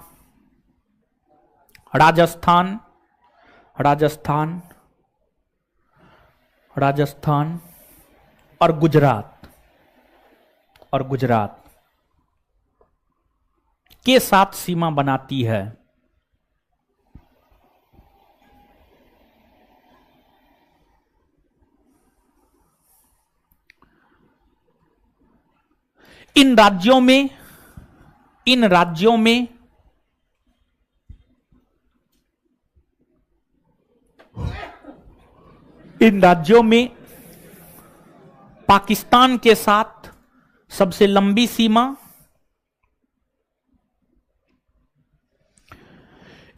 राजस्थान, राजस्थान, राजस्थान और गुजरात, और गुजरात के साथ सीमा बनाती है। इन राज्यों में, इन राज्यों में इन राज्यों में पाकिस्तान के साथ सबसे लंबी सीमा,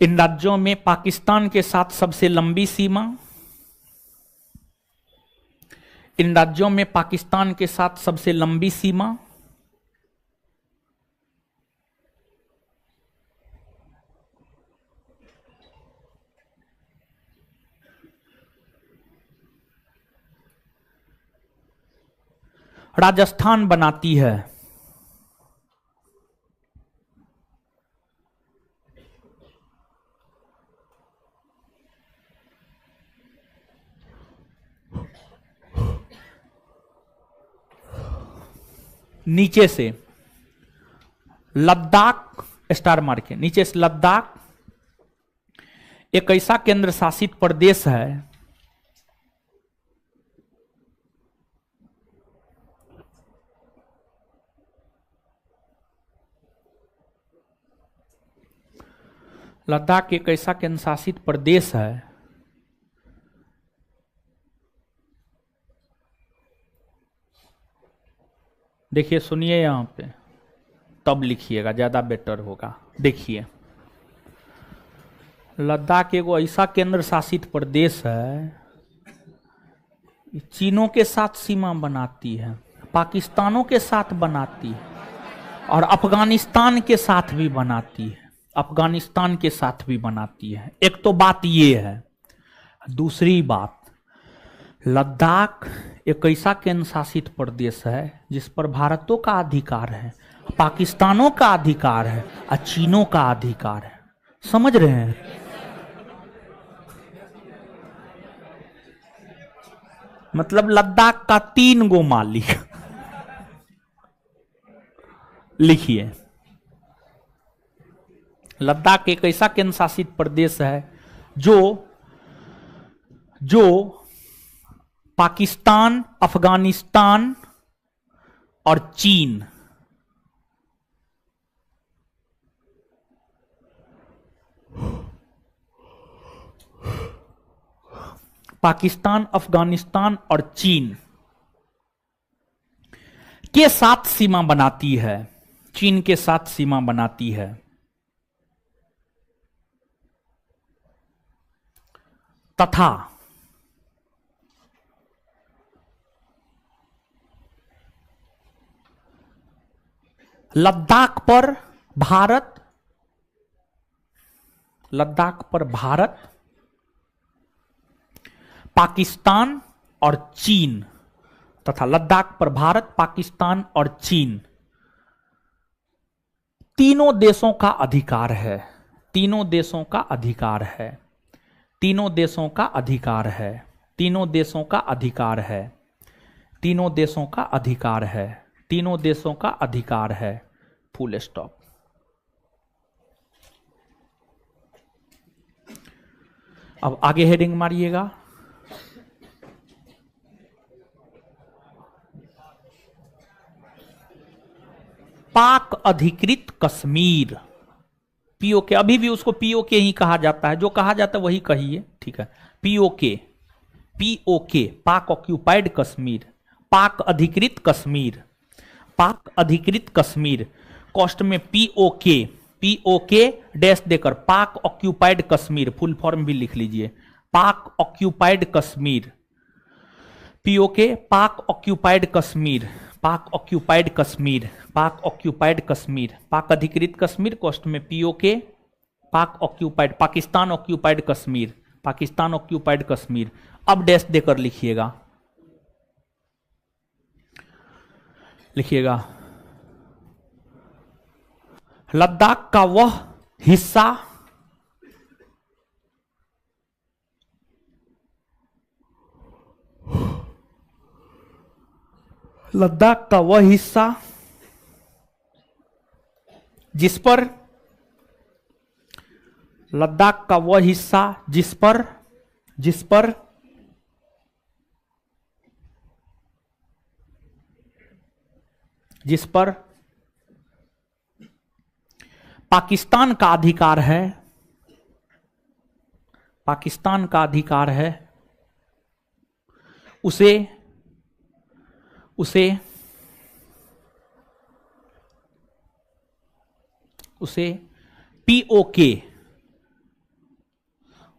इन राज्यों में पाकिस्तान के साथ सबसे लंबी सीमा, इन राज्यों में पाकिस्तान के साथ सबसे लंबी सीमा राजस्थान बनाती है। नीचे से लद्दाख, स्टार मार के नीचे से लद्दाख एक ऐसा केंद्र शासित प्रदेश है लद्दाख एक ऐसा केंद्र शासित प्रदेश है देखिए, सुनिए यहां पे, तब लिखिएगा, ज्यादा बेटर होगा। देखिए, लद्दाख एक ऐसा केंद्र शासित प्रदेश है, चीनों के साथ सीमा बनाती है, पाकिस्तानों के साथ बनाती है और अफगानिस्तान के साथ भी बनाती है, अफगानिस्तान के साथ भी बनाती है। एक तो बात ये है। दूसरी बात, लद्दाख एक ऐसा केंद्र शासित प्रदेश है जिस पर भारतों का अधिकार है, पाकिस्तानों का अधिकार है और चीनों का अधिकार है। समझ रहे हैं? मतलब लद्दाख का 3 गो मालिक। लिखिए, लद्दाख एक ऐसा केंद्र शासित प्रदेश है जो पाकिस्तान, अफगानिस्तान और चीन, पाकिस्तान, अफगानिस्तान और चीन के साथ सीमा बनाती है, चीन के साथ सीमा बनाती है। तथा लद्दाख पर भारत, पाकिस्तान और चीन, तथा लद्दाख पर भारत, पाकिस्तान और चीन तीनों देशों का अधिकार है। तीनों देशों का अधिकार है। तीनों देशों का अधिकार है। तीनों देशों का अधिकार है। तीनों देशों का अधिकार है। तीनों देशों का अधिकार है। Full stop. अब आगे हेडिंग मारिएगा। पाक अधिकृत कश्मीर, पीओके, अभी भी उसको पीओके ही कहा जाता है, जो कहा जाता है वही कहिए, ठीक है। पीओके, पीओके, पाक ऑक्यूपाइड कश्मीर, पाक अधिकृत कश्मीर, पाक अधिकृत कश्मीर, कॉस्ट में पीओके, पीओके डैश देकर पाक ऑक्यूपाइड कश्मीर, फुल फॉर्म भी लिख लीजिए, पाक ऑक्यूपाइड कश्मीर, पीओके, पाक ऑक्यूपाइड कश्मीर, पाक ऑक्यूपाइड कश्मीर, पाक ऑक्यूपाइड कश्मीर, पाक अधिकृत कश्मीर, कॉस्ट में पीओके, पाक occupied, Pakistan occupied Kashmir, Pakistan occupied Kashmir. अब डैश देकर लिखिएगा, लिखिएगा लद्दाख का वह हिस्सा लद्दाख का वह हिस्सा जिस पर लद्दाख का वह हिस्सा जिस पर पाकिस्तान का अधिकार है, पाकिस्तान का अधिकार है, उसे पीओके,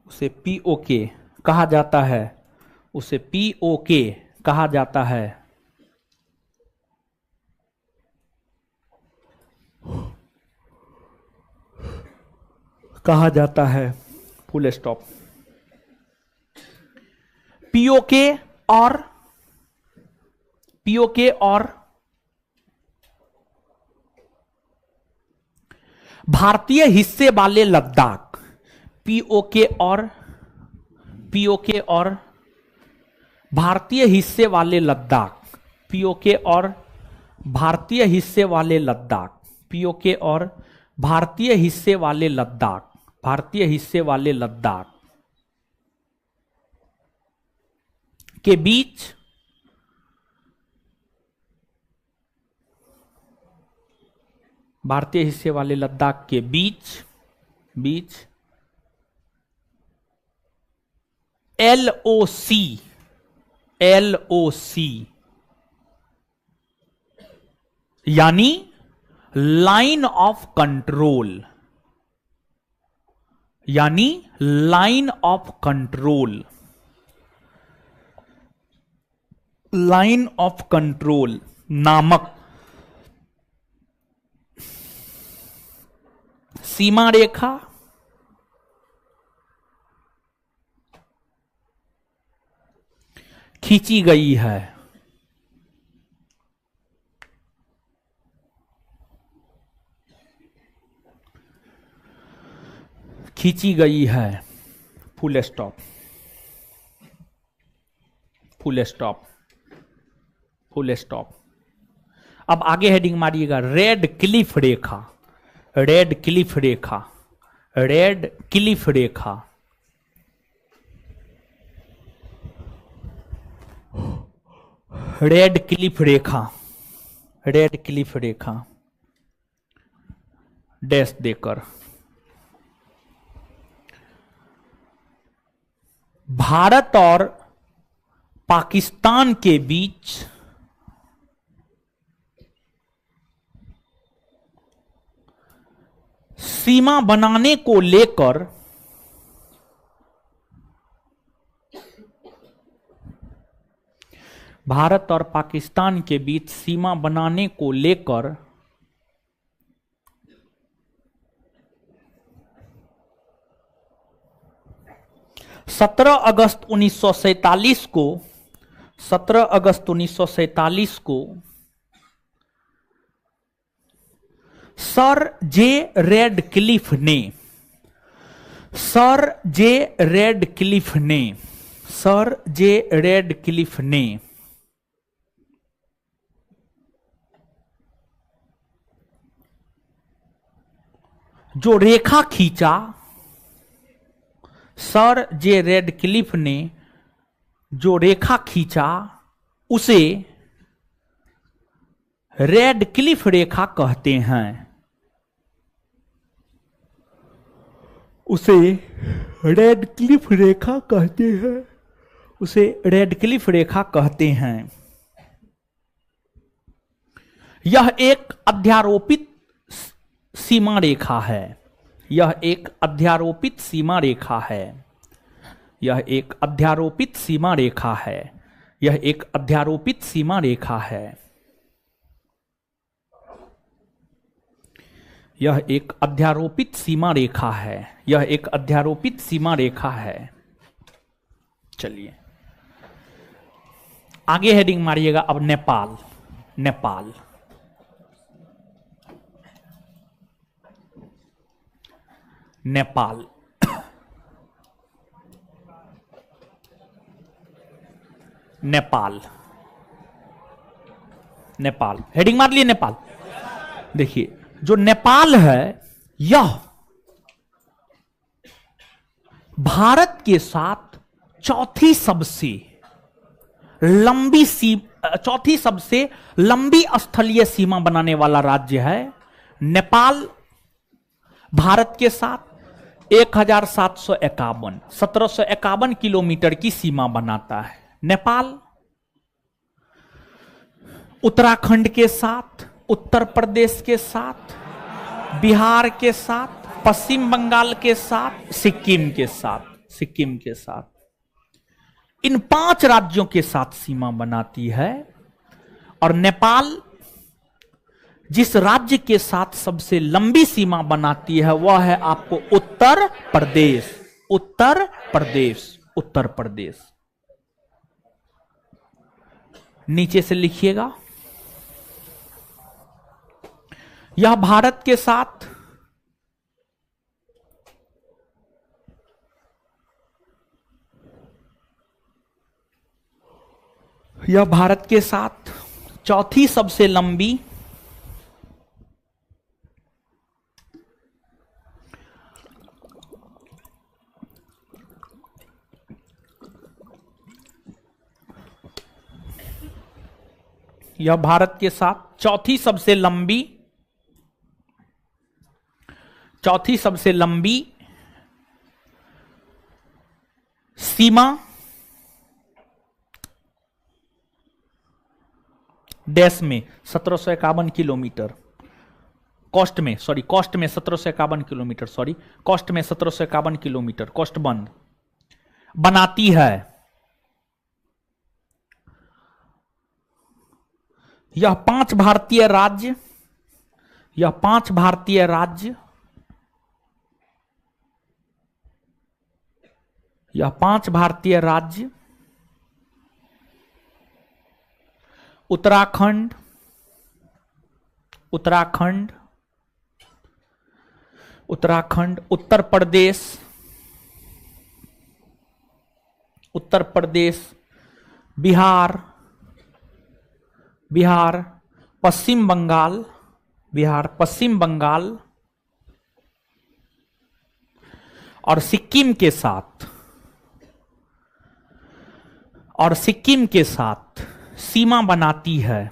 उसे पीओके कहा जाता है, उसे पीओके कहा जाता है। कहा जाता है, फुल स्टॉप। पीओके और भारतीय हिस्से वाले लद्दाख, पीओके और भारतीय हिस्से वाले लद्दाख, पीओके और भारतीय हिस्से वाले लद्दाख, पीओके और भारतीय हिस्से वाले लद्दाख, भारतीय हिस्से वाले लद्दाख के बीच भारतीय हिस्से वाले लद्दाख के बीच एलओसी यानी लाइन ऑफ कंट्रोल, यानी line of control, line of control नामक सीमा रेखा खींची गई है। खींची गई है। Full stop, full stop, full stop. अब आगे हेडिंग मारिएगा, रेड क्लिफ रेखा, रेड क्लिफ रेखा, रेड क्लिफ रेखा। रेड क्लिफ रेखा, रेड क्लिफ रेखा, डैश देकर भारत और पाकिस्तान के बीच सीमा बनाने को लेकर भारत और पाकिस्तान के बीच सीमा बनाने को लेकर 17 अगस्त 1947 को 17 अगस्त 1947 को सर जे रेडक्लिफ ने सर जे रेडक्लिफ ने सर जे रेडक्लिफ ने जो रेखा खींचा, सर जे रेडक्लिफ ने जो रेखा खींचा उसे रेडक्लिफ रेखा कहते हैं। उसे रेडक्लिफ रेखा कहते हैं। उसे रेडक्लिफ रेखा कहते हैं। यह एक अध्यारोपित सीमा रेखा है। यह एक अध्यारोपित सीमा रेखा है। यह एक अध्यारोपित सीमा रेखा है। यह एक अध्यारोपित सीमा रेखा है। यह एक अध्यारोपित सीमा रेखा है। यह एक अध्यारोपित सीमा रेखा है। चलिए आगे हेडिंग मारिएगा। अब नेपाल, नेपाल, नेपाल, नेपाल, नेपाल, हेडिंग मार लिए नेपाल। देखिए जो नेपाल है यह भारत के साथ चौथी सबसे लंबी स्थलीय सीमा बनाने वाला राज्य है। नेपाल भारत के साथ 1751 किलोमीटर की सीमा बनाता है। नेपाल उत्तराखंड के साथ, उत्तर प्रदेश के साथ, बिहार के साथ, पश्चिम बंगाल के साथ, सिक्किम के साथ इन 5 राज्यों के साथ सीमा बनाती है। और नेपाल जिस राज्य के साथ सबसे लंबी सीमा बनाती है वह है आपको उत्तर प्रदेश। उत्तर प्रदेश, उत्तर प्रदेश। नीचे से लिखिएगा, यह भारत के साथ चौथी सबसे लंबी यह भारत के साथ चौथी सबसे लंबी सीमा डैश में 1751 किलोमीटर, कॉस्ट में 1751 किलोमीटर, कॉस्ट में 1751 किलोमीटर, कॉस्ट बंद बनाती है। यह 5 भारतीय राज्य उत्तराखंड, उत्तराखंड, उत्तर प्रदेश, उत्तर प्रदेश, बिहार, बिहार, पश्चिम बंगाल, बिहार, पश्चिम बंगाल और सिक्किम के साथ, और सिक्किम के साथ सीमा बनाती है।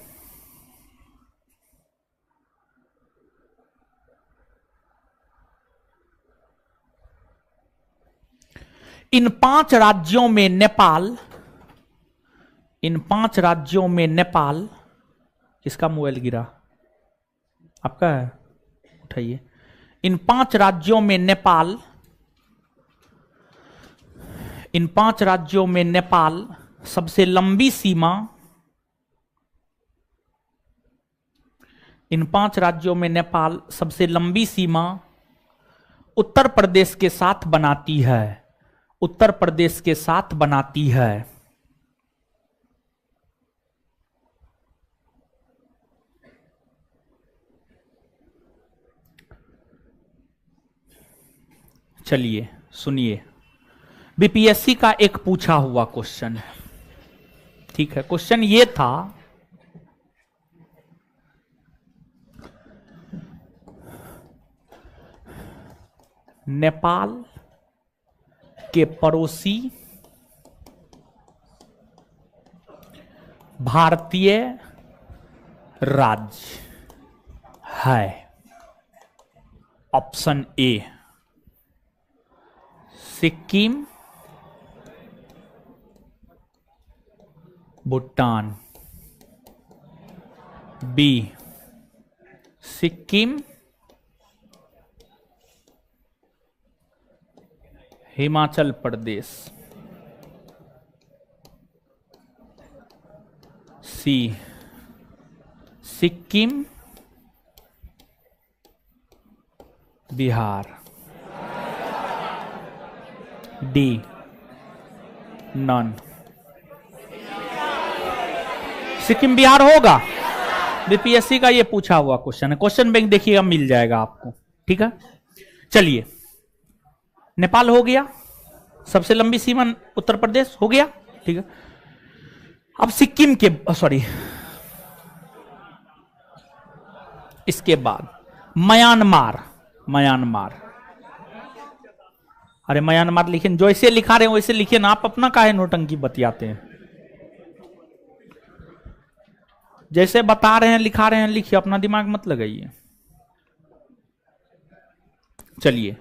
इन 5 राज्यों में नेपाल, इन 5 राज्यों में नेपाल, किसका मोबाइल गिरा? आपका है, उठाइए। इन 5 राज्यों में नेपाल, इन 5 राज्यों में नेपाल सबसे लंबी सीमा, इन 5 राज्यों में नेपाल सबसे लंबी सीमा उत्तर प्रदेश के साथ बनाती है, उत्तर प्रदेश के साथ बनाती है। चलिए सुनिए, बीपीएससी का एक पूछा हुआ क्वेश्चन है, ठीक है। क्वेश्चन ये था, नेपाल के पड़ोसी भारतीय राज्य है। Option A Sikkim, Bhutan, B Sikkim, Himachal Pradesh, C Sikkim, Bihar, D none. Sikkim Bihar होगा? बीपीएससी का ये पूछा हुआ क्वेश्चन है, क्वेश्चन बैंक देखिएगा, मिल जाएगा आपको, ठीक है। चलिए, नेपाल हो गया, सबसे लंबी सीमा उत्तर प्रदेश हो गया, ठीक है। अब सिक्किम के, सॉरी, इसके बाद म्यांमार, म्यांमार, अरे म्यांमार लिखे, जो ऐसे लिखा रहे हैं वैसे लिखिए ना, आप अपना काहे नोटंकी बतियाते हैं। जैसे बता रहे हैं लिखा रहे हैं लिखिए, अपना दिमाग मत लगाइए। चलिए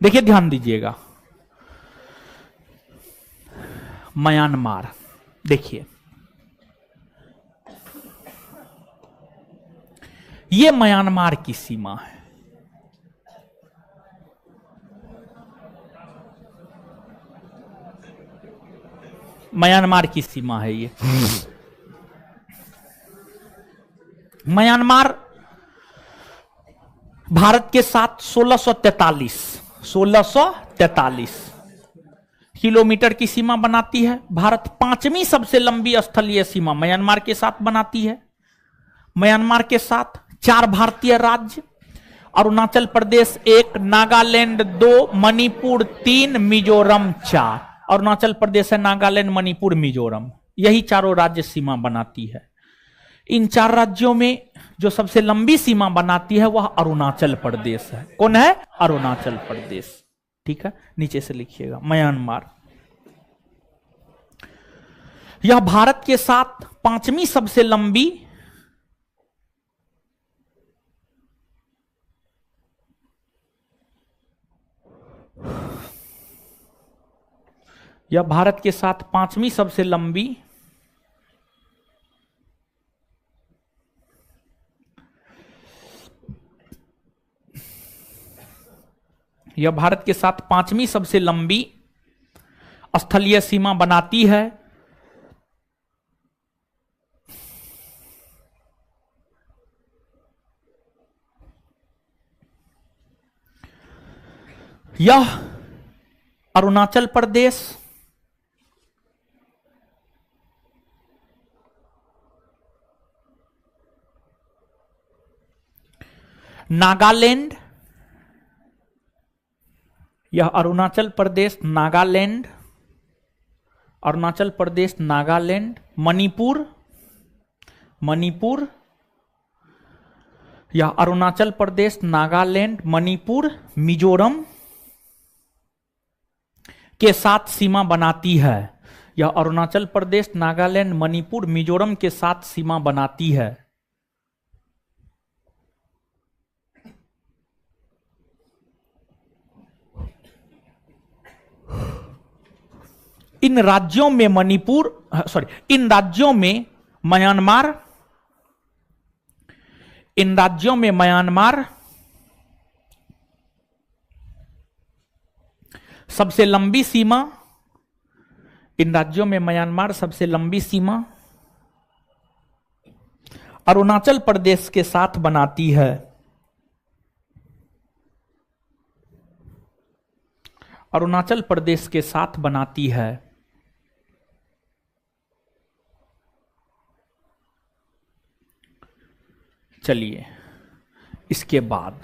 देखिए, ध्यान दीजिएगा, म्यांमार, देखिए ये म्यांमार की सीमा है। म्यांमार की सीमा है ये। म्यांमार भारत के साथ 1643 किलोमीटर की सीमा बनाती है। भारत 5वीं सबसे लंबी स्थलीय सीमा म्यांमार के साथ बनाती है। म्यांमार के साथ 4 भारतीय राज्य, अरुणाचल प्रदेश 1, नागालैंड 2, मणिपुर 3, मिजोरम 4। अरुणाचल प्रदेश है, नागालैंड, मणिपुर, मिजोरम, यही चारों राज्य सीमा बनाती है। इन 4 राज्यों में जो सबसे लंबी सीमा बनाती है वह अरुणाचल प्रदेश है। कौन है? अरुणाचल प्रदेश, ठीक है। नीचे से लिखिएगा, म्यांमार। यह भारत के साथ 5वीं सबसे लंबी यह भारत के साथ 5वीं सबसे लंबी यह भारत के साथ 5वीं सबसे लंबी स्थलीय सीमा बनाती है। यह अरुणाचल प्रदेश, नागालैंड, यह अरुणाचल प्रदेश, नागालैंड, अरुणाचल प्रदेश, नागालैंड, मणिपुर, मणिपुर, यह अरुणाचल प्रदेश, नागालैंड, मणिपुर, मिजोरम के साथ सीमा बनाती है। यह अरुणाचल प्रदेश, नागालैंड, मणिपुर, मिजोरम के साथ सीमा बनाती है। इन राज्यों में इन राज्यों में म्यांमार, इन राज्यों में म्यांमार सबसे लंबी सीमा, इन राज्यों में म्यांमार सबसे लंबी सीमा अरुणाचल प्रदेश के साथ बनाती है। अरुणाचल प्रदेश के साथ बनाती है। चलिए इसके बाद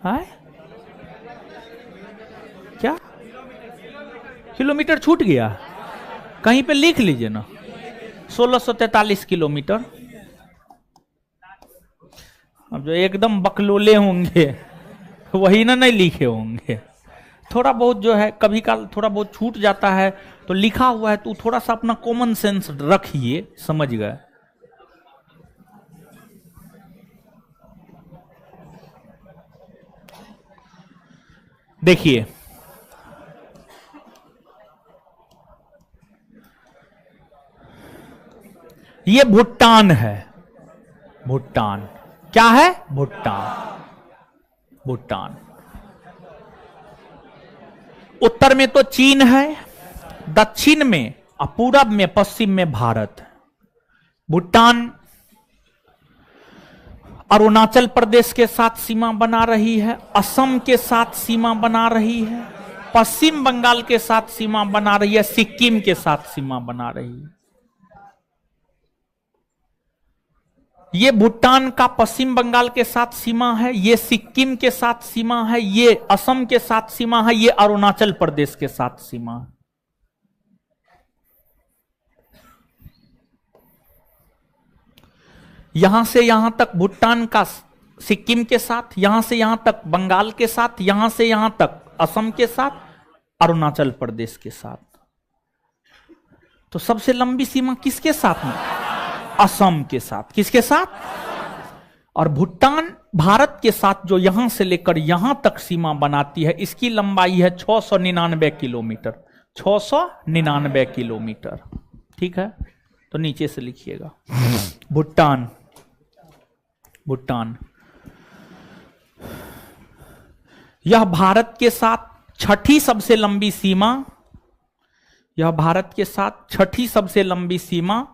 है क्या, किलोमीटर छूट गया, कहीं पे लिख लीजिए ना, 1643 किलोमीटर। अब जो एकदम बकलोले होंगे वही ना नहीं लिखे होंगे। थोड़ा बहुत जो है कभी काल थोड़ा बहुत छूट जाता है, तो लिखा हुआ है तो थोड़ा सा अपना कॉमन सेंस रखिए, समझ गए। देखिए ये भूटान है, भूटान क्या है, भूटान, भूटान। उत्तर में तो चीन है, दक्षिण में और पूरब में, पश्चिम में भारत। भूटान अरुणाचल प्रदेश के साथ सीमा बना रही है, असम के साथ सीमा बना रही है, पश्चिम बंगाल के साथ सीमा बना रही है, सिक्किम के साथ सीमा बना रही है। ये भूटान का पश्चिम बंगाल के साथ सीमा है, ये सिक्किम के साथ सीमा है, ये असम के साथ सीमा है, ये अरुणाचल प्रदेश के साथ सीमा है। यहां से यहां तक भूटान का सिक्किम के साथ, यहां से यहां तक बंगाल के साथ, यहां से यहां तक असम के साथ, अरुणाचल प्रदेश के साथ। तो सबसे लंबी सीमा किसके साथ में, असम के साथ। किसके साथ, और भूटान भारत के साथ जो यहां से लेकर यहां तक सीमा बनाती है, इसकी लंबाई है 699 किलोमीटर, 699 किलोमीटर। ठीक है, तो नीचे से लिखिएगा भूटान, भूटान यह भारत के साथ छठी सबसे लंबी सीमा, यह भारत के साथ छठी सबसे लंबी सीमा,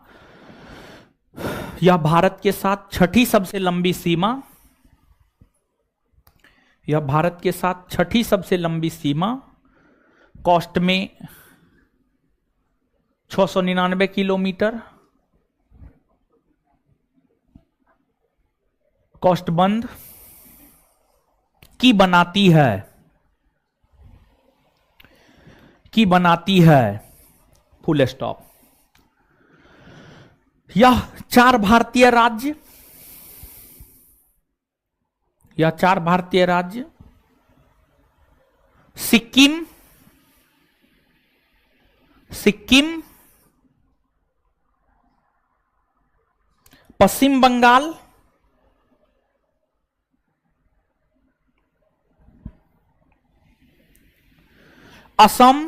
यह भारत के साथ छठी सबसे लंबी सीमा, यह भारत के साथ छठी सबसे लंबी सीमा, कॉस्ट में 699 किलोमीटर, कॉस्ट बंद की बनाती है, की बनाती है, फुल स्टॉप। यह 4 भारतीय राज्य, यह 4 भारतीय राज्य सिक्किम, सिक्किम, पश्चिम बंगाल, असम,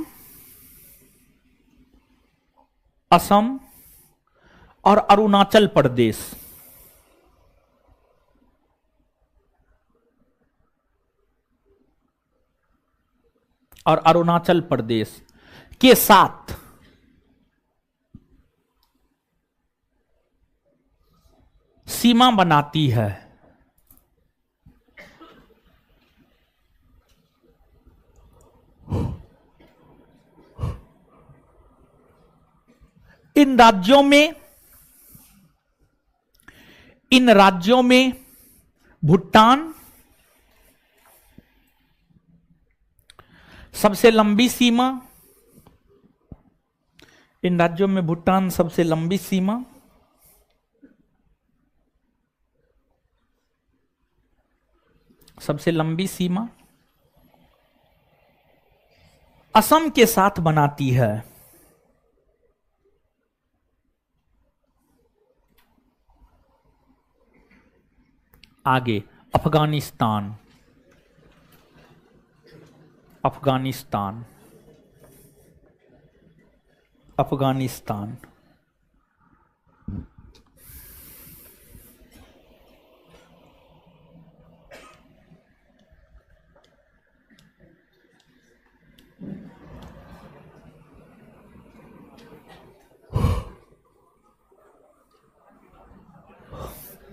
असम और अरुणाचल प्रदेश। और अरुणाचल प्रदेश के साथ सीमा बनाती है। इन राज्यों में, इन राज्यों में भूटान, सबसे लंबी सीमा, इन राज्यों में भूटान सबसे लंबी सीमा, सबसे लंबी सीमा असम के साथ बनाती है। आगे अफगानिस्तान, अफगानिस्तान, अफगानिस्तान,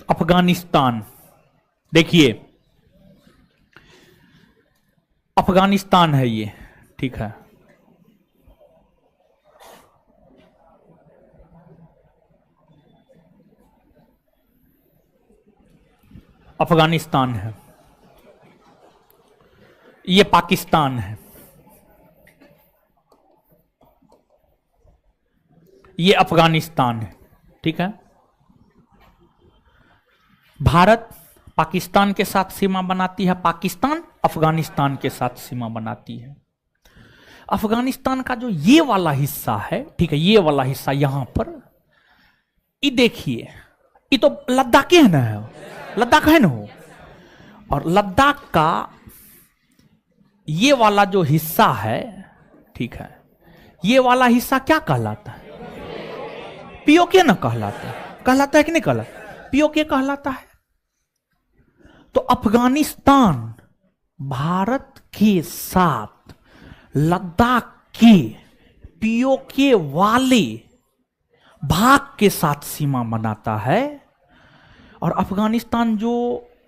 अफगानिस्तान। देखिए अफगानिस्तान है ये, ठीक है। अफगानिस्तान है, ये पाकिस्तान है, ये अफगानिस्तान है, ठीक है। भारत पाकिस्तान के साथ सीमा बनाती है, पाकिस्तान अफगानिस्तान के साथ सीमा बनाती है। अफगानिस्तान का जो ये वाला हिस्सा है, ठीक है, ये वाला हिस्सा यहां पर, ये देखिए, ये तो लद्दाख है ना, लद्दाख है ना हो, और लद्दाख का ये वाला जो हिस्सा है, ठीक है, ये वाला हिस्सा क्या कहलाता है? पीओके ना कहलाता है कि नहीं कहलाता? पीओके कहलाता है। तो अफगानिस्तान भारत के साथ लद्दाख के पीओके वाले भाग के साथ सीमा बनाता है, और अफगानिस्तान जो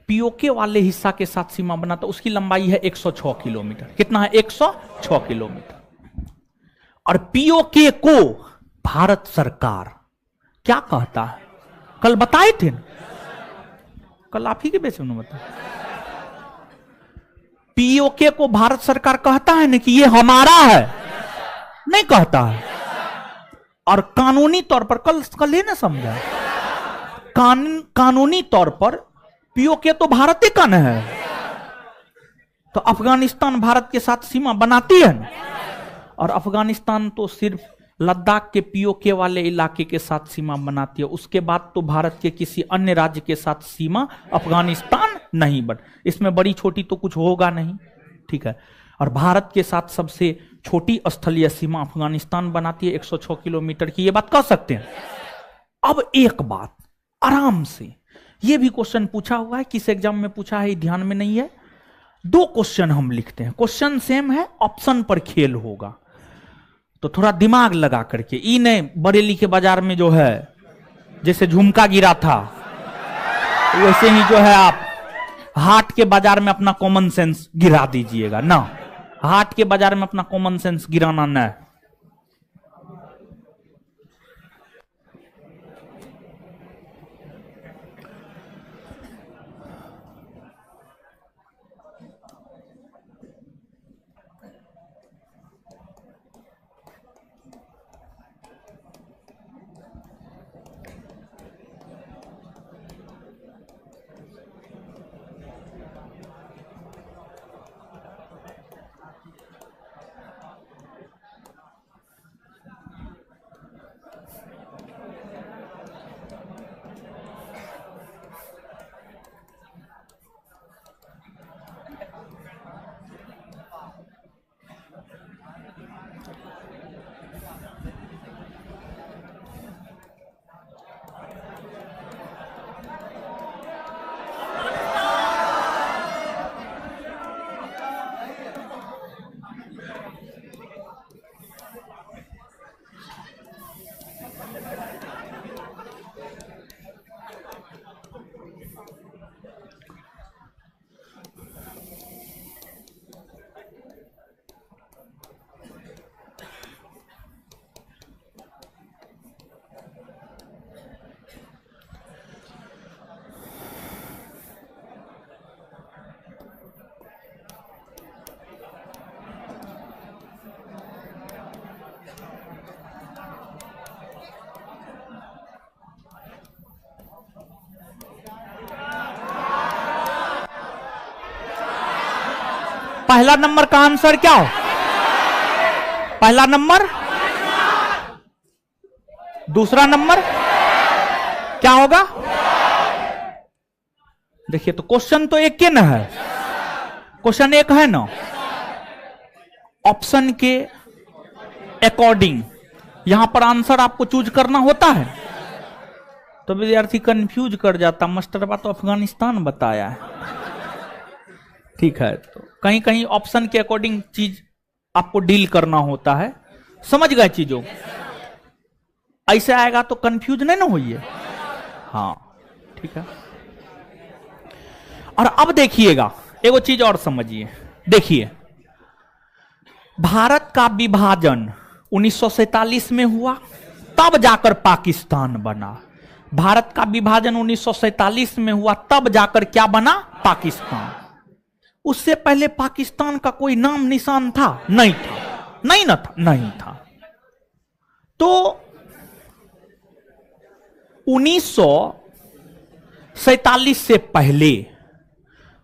पीओके वाले हिस्सा के साथ सीमा बनाता है उसकी लंबाई है 106 किलोमीटर। कितना है? 106 किलोमीटर। और पीओके को भारत सरकार क्या कहता है? कल बताए थे ना, कल आप ही के बेच में बता। पीओके को भारत सरकार कहता है ना कि ये हमारा है, नहीं कहता है। और कानूनी तौर पर कल ही ना समझा, कानूनी तौर पर पीओके तो भारत ही का न है। तो अफगानिस्तान भारत के साथ सीमा बनाती है ना, और अफगानिस्तान तो सिर्फ लद्दाख के पीओके वाले इलाके के साथ सीमा बनाती है। उसके बाद तो भारत के किसी अन्य राज्य के साथ सीमा अफगानिस्तान नहीं बन, इसमें बड़ी छोटी तो कुछ होगा नहीं, ठीक है। और भारत के साथ सबसे छोटी स्थलीय सीमा अफगानिस्तान बनाती है 106 किलोमीटर की, ये बात कह सकते हैं। अब एक बात आराम से, ये भी क्वेश्चन पूछा हुआ है, किस एग्जाम में पूछा है ध्यान में नहीं है। 2 क्वेश्चन हम लिखते हैं, क्वेश्चन सेम है, ऑप्शन पर खेल होगा, तो थोड़ा दिमाग लगा करके। ई नहीं बरेली के बाजार में जो है जैसे झुमका गिरा था, वैसे ही जो है आप हाट के बाजार में अपना कॉमन सेंस गिरा दीजिएगा ना। हाट के बाजार में अपना कॉमन सेंस गिराना न। पहला नंबर का आंसर क्या हो? पहला नंबर, दूसरा नंबर क्या होगा? देखिए तो क्वेश्चन तो एक के ना है, क्वेश्चन एक है ना, ऑप्शन के अकॉर्डिंग यहां पर आंसर आपको चूज करना होता है। तो विद्यार्थी कंफ्यूज कर जाता, मास्टरबा तो अफगानिस्तान बताया है। ठीक है, तो कहीं कहीं ऑप्शन के अकॉर्डिंग चीज आपको डील करना होता है, समझ गए चीजों। ऐसे आएगा तो कंफ्यूज नहीं ना होइए। हाँ ठीक है। और अब देखिएगा एगो चीज और समझिए, देखिए भारत का विभाजन 1947 में हुआ, तब जाकर पाकिस्तान बना। भारत का विभाजन 1947 में हुआ, तब जाकर क्या बना? पाकिस्तान। उससे पहले पाकिस्तान का कोई नाम निशान था? नहीं था। नहीं ना था, नहीं था। तो 1947 से पहले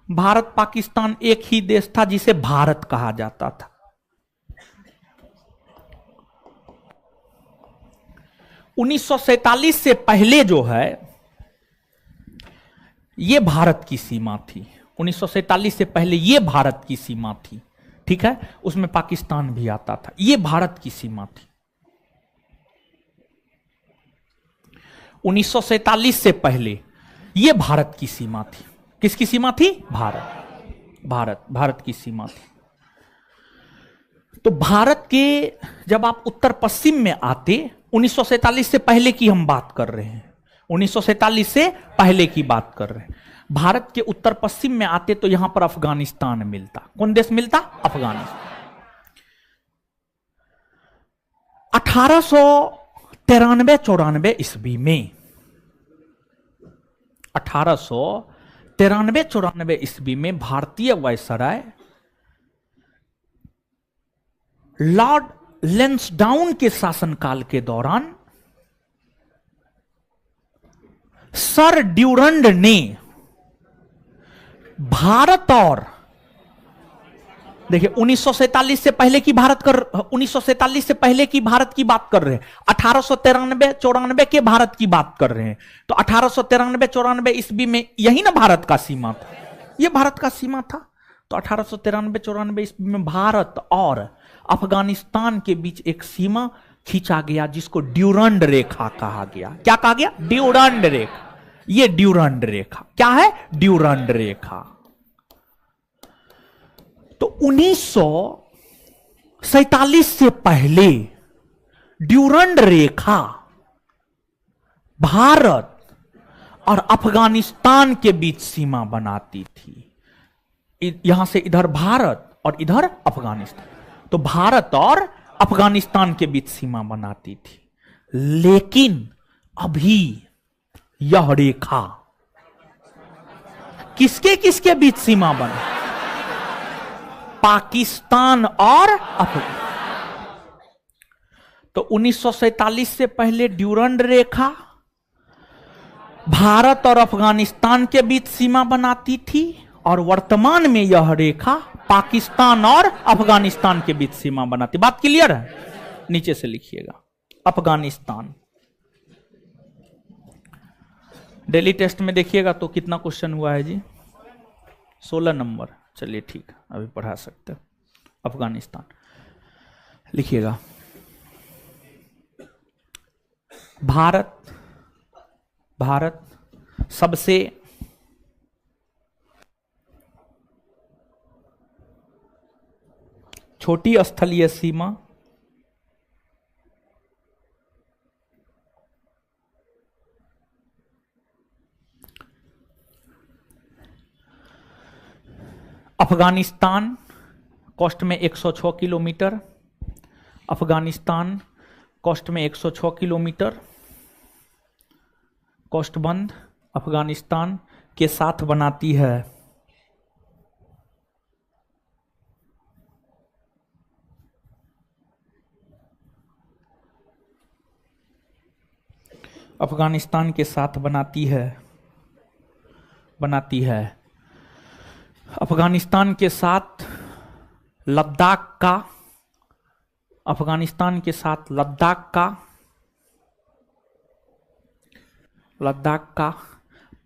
भारत पाकिस्तान एक ही देश था जिसे भारत कहा जाता था। 1947 से पहले जो है ये भारत की सीमा थी। 1947 से पहले ये भारत की सीमा थी, ठीक है, उसमें पाकिस्तान भी आता था, ये भारत की सीमा थी। 1947 से पहले ये भारत की सीमा थी। किसकी सीमा थी? भारत की सीमा थी। तो भारत के जब आप उत्तर पश्चिम में आते, 1947 से पहले की हम बात कर रहे हैं, 1947 से पहले की बात कर रहे हैं। भारत के उत्तर पश्चिम में आते तो यहां पर अफगानिस्तान मिलता। कौन देश मिलता? अफगानिस्तान। 1893-94 ईस्वी में, 1893-94 ईस्वी में भारतीय वायसराय लॉर्ड लैंसडाउन के शासनकाल के दौरान सर ड्यूरंड ने भारत और, देखिए 1947 से पहले की 1947 से पहले की भारत की बात कर रहे हैं, 1893-94 के भारत की बात कर रहे हैं। तो 1893-94 ईस्वी में यही ना भारत का सीमा था, ये भारत का सीमा था। तो 1893-94 ईस्वी में भारत और अफगानिस्तान के बीच एक सीमा खींचा गया जिसको ड्यूरंड रेखा कहा गया। क्या कहा गया? ड्यूरंड रेखा। ये ड्यूरंड रेखा क्या है? ड्यूरंड रेखा। तो 1947 से पहले ड्यूरंड रेखा भारत और अफगानिस्तान के बीच सीमा बनाती थी। यहां से इधर भारत और इधर अफगानिस्तान, तो भारत और अफगानिस्तान के बीच सीमा बनाती थी। लेकिन अभी यह रेखा किसके किसके बीच सीमा बना? पाकिस्तान और अफगानिस्तान। तो 1947 से पहले ड्यूरंड रेखा भारत और अफगानिस्तान के बीच सीमा बनाती थी, और वर्तमान में यह रेखा पाकिस्तान और अफगानिस्तान के बीच सीमा बनाती। बात क्लियर है? नीचे से लिखिएगा अफगानिस्तान। डेली टेस्ट में देखिएगा तो कितना क्वेश्चन हुआ है जी? 16 नंबर। चलिए ठीक, अभी पढ़ा सकते हैं। अफगानिस्तान लिखिएगा। भारत सबसे छोटी स्थलीय सीमा अफगानिस्तान कोस्ट में 106 किलोमीटर, अफगानिस्तान कोस्ट में 106 किलोमीटर कोस्टबंद अफगानिस्तान के साथ बनाती है। अफगानिस्तान के साथ बनाती है। अफगानिस्तान के साथ लद्दाख का, अफगानिस्तान के साथ लद्दाख का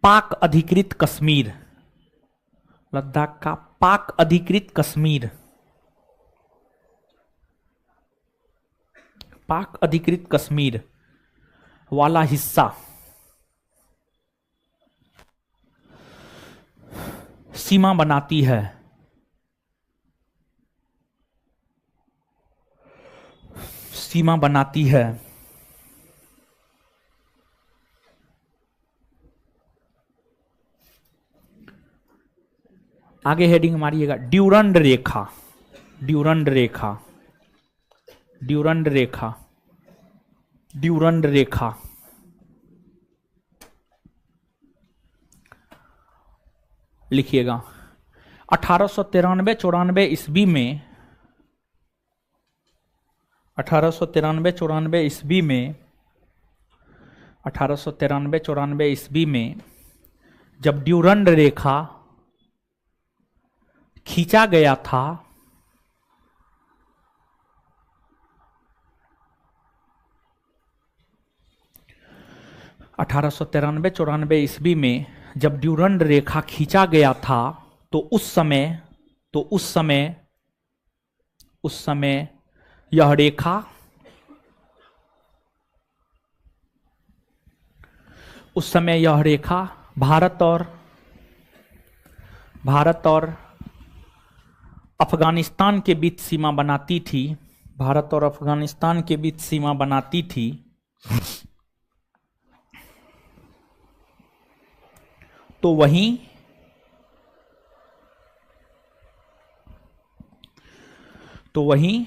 पाक अधिकृत कश्मीर, लद्दाख का पाक अधिकृत कश्मीर, पाक अधिकृत कश्मीर वाला हिस्सा सीमा बनाती है आगे हेडिंग मारिएगा, ड्यूरंड रेखा, ड्यूरंड रेखा, ड्यूरंड रेखा, ड्यूरंड रेखा। लिखिएगा 1893-94 ईस्वी में, 1893-94 ईस्वी में, 1893-94 ईस्वी में जब ड्यूरंड रेखा खींचा गया था, अठारह सौ 93-94 ईस्वी में जब ड्यूरंड रेखा खींचा गया था तो उस समय यह रेखा, उस समय यह रेखा भारत और अफगानिस्तान के बीच सीमा बनाती थी, भारत और अफगानिस्तान के बीच सीमा बनाती थी। तो वहीं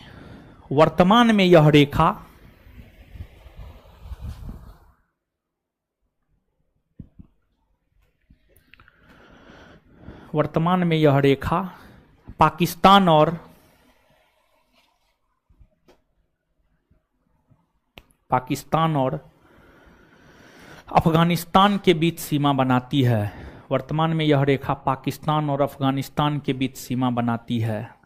वर्तमान में यह रेखा पाकिस्तान और अफगानिस्तान के बीच सीमा बनाती है। वर्तमान में यह रेखा पाकिस्तान और अफगानिस्तान के बीच सीमा बनाती है।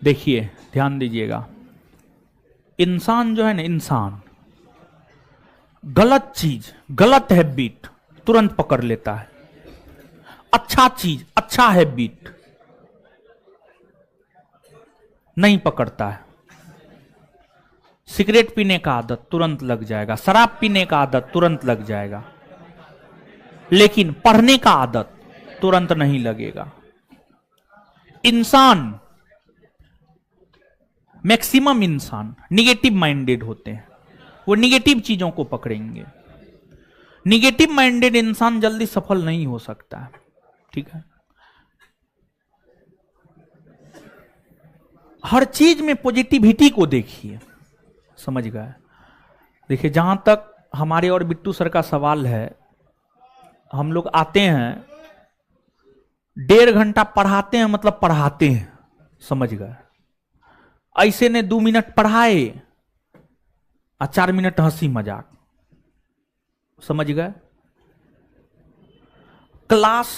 देखिए, ध्यान दीजिएगा, इंसान जो है ना, इंसान गलत चीज, गलत हैबिट तुरंत पकड़ लेता है, अच्छा चीज, अच्छा हैबिट नहीं पकड़ता है। सिगरेट पीने का आदत तुरंत लग जाएगा, शराब पीने का आदत तुरंत लग जाएगा, लेकिन पढ़ने का आदत तुरंत नहीं लगेगा। इंसान, मैक्सिमम इंसान निगेटिव माइंडेड होते हैं, वो निगेटिव चीजों को पकड़ेंगे। निगेटिव माइंडेड इंसान जल्दी सफल नहीं हो सकता है, ठीक है। हर चीज में पॉजिटिविटी को देखिए, समझ गए। देखिए, जहां तक हमारे और बिट्टू सर का सवाल है, हम लोग आते हैं, 1.5 घंटा पढ़ाते हैं, मतलब पढ़ाते हैं, समझ गए। ऐसे ने 2 मिनट पढ़ाए और 4 मिनट हंसी मजाक, समझ गए। क्लास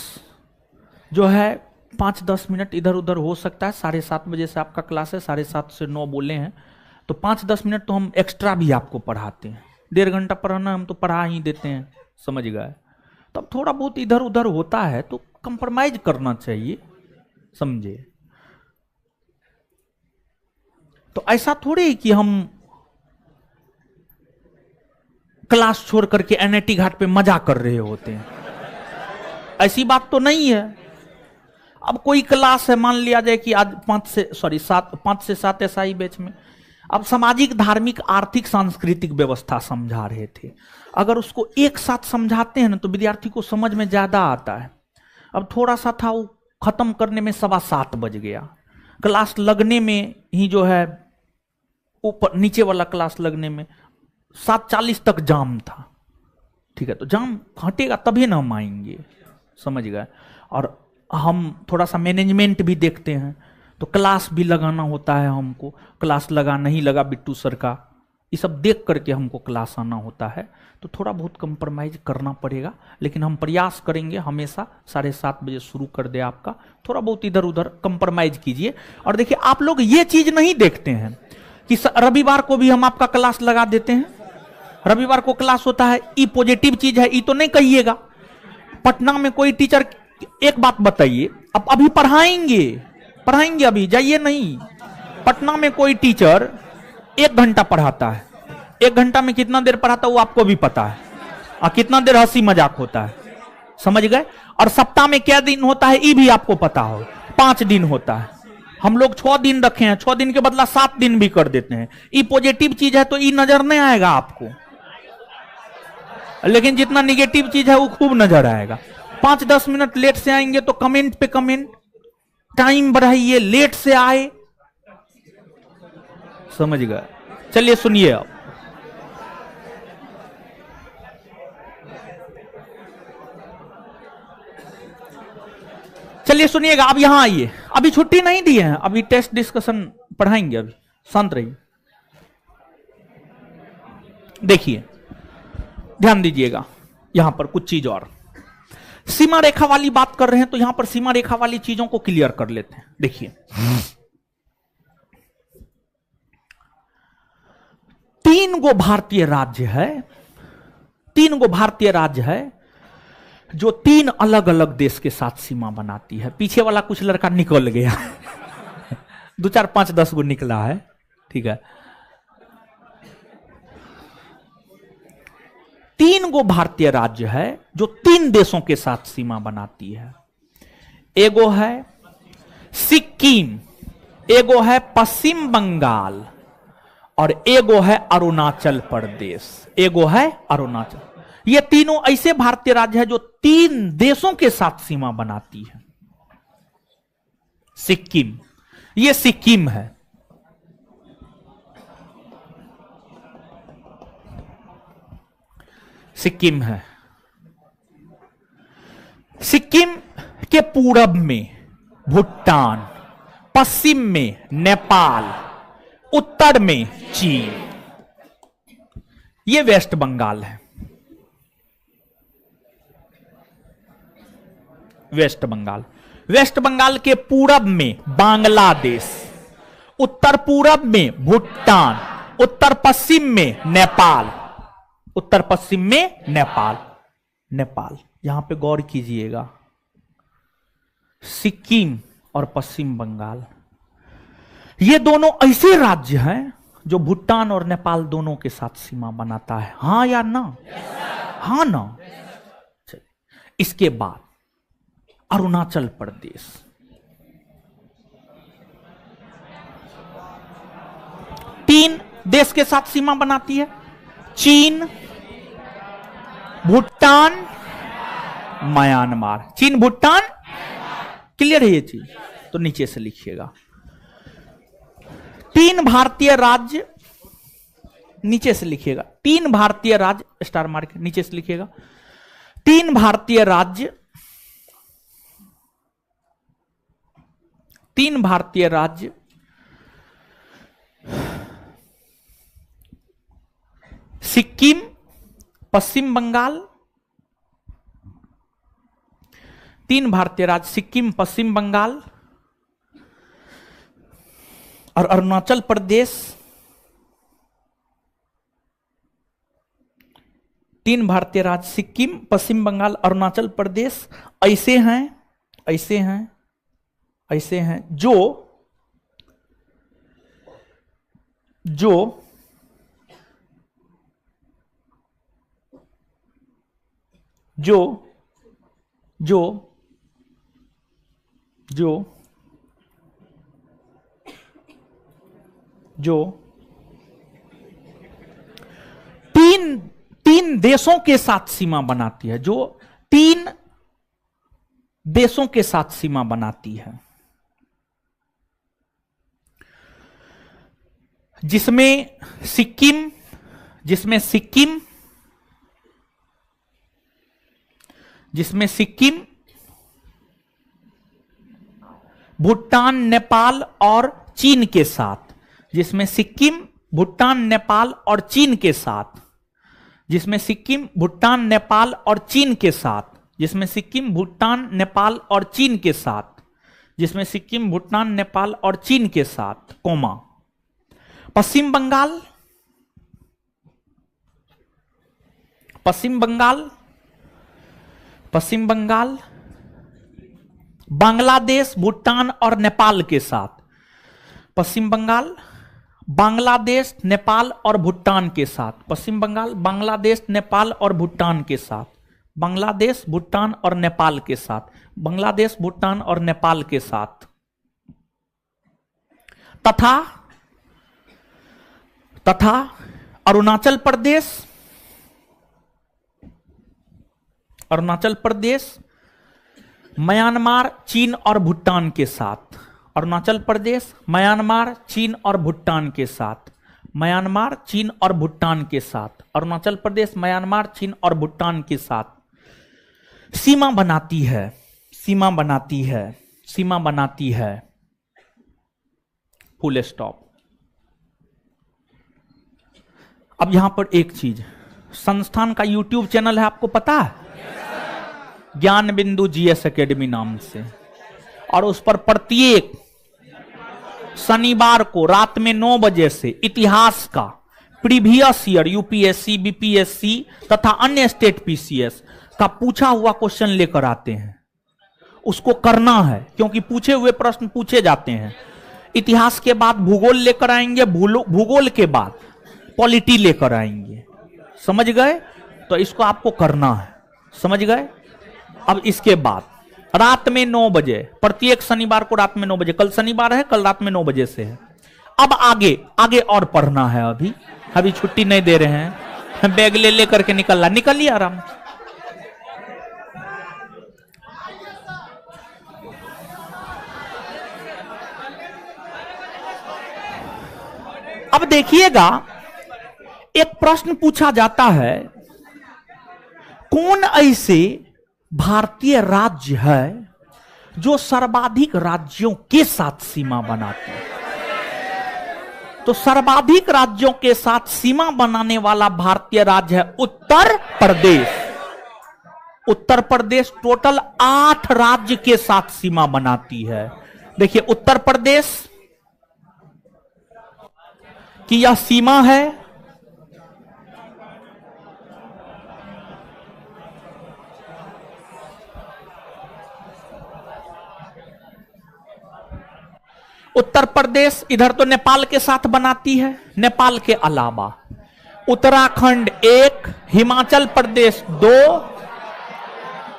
जो है 5-10 मिनट इधर उधर हो सकता है। 7:30 बजे से आपका क्लास है, 7:30 से 9 बोले हैं, तो 5-10 मिनट तो हम एक्स्ट्रा भी आपको पढ़ाते हैं। 1.5 घंटा पढ़ाना हम तो पढ़ा ही देते हैं, समझ गए। तो अब थोड़ा बहुत इधर उधर होता है तो कंप्रोमाइज करना चाहिए, समझे। तो ऐसा थोड़ी कि हम क्लास छोड़ करके एनआईटी घाट पे मजा कर रहे होते हैं, ऐसी बात तो नहीं है। अब कोई क्लास है, मान लिया जाए कि आज 5 से 7 एसआई बैच में अब सामाजिक, धार्मिक, आर्थिक, सांस्कृतिक व्यवस्था समझा रहे थे। अगर उसको एक साथ समझाते हैं ना तो विद्यार्थी को समझ में ज्यादा आता है। अब थोड़ा सा था, वो खत्म करने में 7:15 बज गया। क्लास लगने में ही जो है, ऊपर नीचे वाला क्लास लगने में 7:40 तक जाम था, ठीक है। तो जाम हटेगा तभी ना हम आएंगे, समझ गए। और हम थोड़ा सा मैनेजमेंट भी देखते हैं, तो क्लास भी लगाना होता है हमको, क्लास लगा नहीं लगा बिट्टू सर का, ये सब देख करके हमको क्लास आना होता है। तो थोड़ा बहुत कंप्रोमाइज करना पड़ेगा, लेकिन हम प्रयास करेंगे हमेशा 7:30 बजे शुरू कर दे आपका। थोड़ा बहुत इधर उधर कंप्रोमाइज कीजिए। और देखिए आप लोग ये चीज नहीं देखते हैं कि रविवार को भी हम आपका क्लास लगा देते हैं। रविवार को क्लास होता है, ई पॉजिटिव चीज है, ई तो नहीं कहिएगा। पटना में कोई टीचर, एक बात बताइए, अब अभी पढ़ाएंगे अभी जाइए नहीं। पटना में कोई टीचर 1 घंटा पढ़ाता है, 1 घंटा में कितना देर पढ़ाता है वो आपको भी पता है, और कितना देर हंसी मजाक होता है, समझ गए। और सप्ताह में क्या दिन होता है ये भी आपको पता हो, 5 दिन होता है। हम लोग 6 दिन रखे हैं, 6 दिन के बदला 7 दिन भी कर देते हैं। ये पॉजिटिव चीज है तो ये नजर नहीं आएगा आपको, लेकिन जितना निगेटिव चीज है वो खूब नजर आएगा। 5-10 मिनट लेट से आएंगे तो कमेंट पे कमेंट, टाइम बढ़ाइए, लेट से आए, समझ गए। चलिए सुनिए अब, चलिए सुनिएगा। अब यहां आइए, अभी छुट्टी नहीं दी है, अभी टेस्ट डिस्कशन पढ़ाएंगे, अभी शांत रहिए। देखिए ध्यान दीजिएगा, यहां पर कुछ चीज और सीमा रेखा वाली बात कर रहे हैं, तो यहां पर सीमा रेखा वाली चीजों को क्लियर कर लेते हैं। देखिए 3 गो भारतीय राज्य है, 3 गो भारतीय राज्य है जो 3 अलग अलग देश के साथ सीमा बनाती है। पीछे वाला कुछ लड़का निकल गया 2, 4, 5, 10 गो निकला है, ठीक है। 3 गो भारतीय राज्य है जो 3 देशों के साथ सीमा बनाती है। एगो है सिक्किम, एगो है पश्चिम बंगाल, और एगो है अरुणाचल प्रदेश, एगो है अरुणाचल। ये तीनों ऐसे भारतीय राज्य है जो 3 देशों के साथ सीमा बनाती है। सिक्किम, ये सिक्किम है, सिक्किम है। सिक्किम के पूरब में भूटान, पश्चिम में नेपाल, उत्तर में चीन। ये वेस्ट बंगाल है, वेस्ट बंगाल। वेस्ट बंगाल के पूरब में बांग्लादेश, उत्तर पूरब में भूटान, उत्तर पश्चिम में नेपाल, उत्तर पश्चिम में नेपाल। नेपाल यहां पे गौर कीजिएगा, सिक्किम और पश्चिम बंगाल ये दोनों ऐसे राज्य हैं जो भूटान और नेपाल दोनों के साथ सीमा बनाता है। हां या ना? हां ना? चलिए, इसके बाद अरुणाचल प्रदेश, तीन देश के साथ सीमा बनाती है, चीन, भूटान, म्यांमार। चीन, भूटान, क्लियर है ये चीज? तो नीचे से लिखिएगा 3 भारतीय राज्य, नीचे से लिखिएगा 3 भारतीय राज्य, स्टार मार्क नीचे से लिखिएगा 3 भारतीय राज्य, 3 भारतीय राज्य सिक्किम, पश्चिम बंगाल, 3 भारतीय राज्य सिक्किम, पश्चिम बंगाल और अरुणाचल प्रदेश। 3 भारतीय राज्य सिक्किम, पश्चिम बंगाल, अरुणाचल प्रदेश ऐसे हैं, ऐसे हैं, ऐसे हैं जो जो जो जो जो जो 3 देशों के साथ सीमा बनाती है, जो 3 देशों के साथ सीमा बनाती है, जिसमें सिक्किम, जिसमें सिक्किम, जिसमें सिक्किम, भूटान, नेपाल और चीन के साथ, जिसमें सिक्किम, भूटान, नेपाल और चीन के साथ, जिसमें सिक्किम, भूटान, नेपाल और चीन के साथ, जिसमें सिक्किम, भूटान, नेपाल और चीन के साथ, जिसमें सिक्किम, भूटान, नेपाल और चीन के साथ, कोमा। पश्चिम बंगाल, पश्चिम बंगाल, पश्चिम बंगाल, बांग्लादेश, भूटान और नेपाल के साथ, पश्चिम बंगाल, बांग्लादेश, नेपाल और भूटान के साथ, पश्चिम बंगाल, बांग्लादेश, नेपाल और भूटान के साथ, बांग्लादेश, भूटान और नेपाल के साथ, बांग्लादेश, भूटान और नेपाल के साथ, तथा तथा अरुणाचल प्रदेश, अरुणाचल प्रदेश, म्यांमार, चीन और भूटान के साथ, अरुणाचल प्रदेश, म्यांमार, चीन और भूटान के साथ, म्यांमार, चीन और भूटान के साथ, अरुणाचल प्रदेश, म्यांमार, चीन और भूटान के साथ सीमा बनाती है, सीमा बनाती है, सीमा बनाती है, फुल स्टॉप। अब यहां पर एक चीज, संस्थान का यूट्यूब चैनल है, आपको पता है, ज्ञान बिंदु जीएस एकेडमी नाम से, और उस पर प्रत्येक शनिवार को रात में 9 बजे से इतिहास का प्रीवियस ईयर यूपीएससी, बीपीएससी तथा अन्य स्टेट पीसीएस का पूछा हुआ क्वेश्चन लेकर आते हैं। उसको करना है, क्योंकि पूछे हुए प्रश्न पूछे जाते हैं। इतिहास के बाद भूगोल लेकर आएंगे, भूगोल के बाद पॉलिटी लेकर आएंगे, समझ गए? तो इसको आपको करना है, समझ गए? अब इसके बाद रात में 9 बजे, प्रत्येक शनिवार को रात में 9 बजे, कल शनिवार है, कल रात में 9 बजे से है। अब आगे आगे और पढ़ना है, अभी छुट्टी नहीं दे रहे हैं, बैग ले लेकर के निकलिए आराम। अब देखिएगा, एक प्रश्न पूछा जाता है, कौन ऐसे भारतीय राज्य है जो सर्वाधिक राज्यों के साथ सीमा बनाते हैं? तो सर्वाधिक राज्यों के साथ सीमा बनाने वाला भारतीय राज्य है उत्तर प्रदेश। उत्तर प्रदेश टोटल 8 राज्य के साथ सीमा बनाती है। देखिए, उत्तर प्रदेश की यह सीमा है, उत्तर प्रदेश इधर तो नेपाल के साथ बनाती है, नेपाल के अलावा उत्तराखंड 1, हिमाचल प्रदेश 2,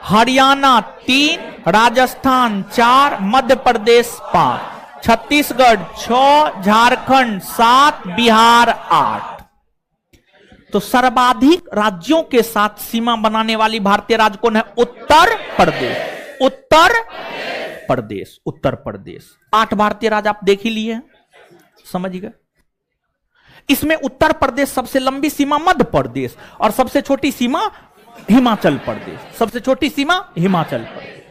हरियाणा 3, राजस्थान 4, मध्य प्रदेश 5, छत्तीसगढ़ 6, झारखंड 7, बिहार 8। तो सर्वाधिक राज्यों के साथ सीमा बनाने वाली भारतीय राज्य कौन है? उत्तर प्रदेश। उत्तर प्रदेश, उत्तर प्रदेश। 8 भारतीय राज्य आप देख ही लिए, समझ गए? इसमें उत्तर प्रदेश सबसे लंबी सीमा मध्य प्रदेश और सबसे छोटी सीमा हिमाचल प्रदेश, सबसे छोटी सीमा हिमाचल प्रदेश।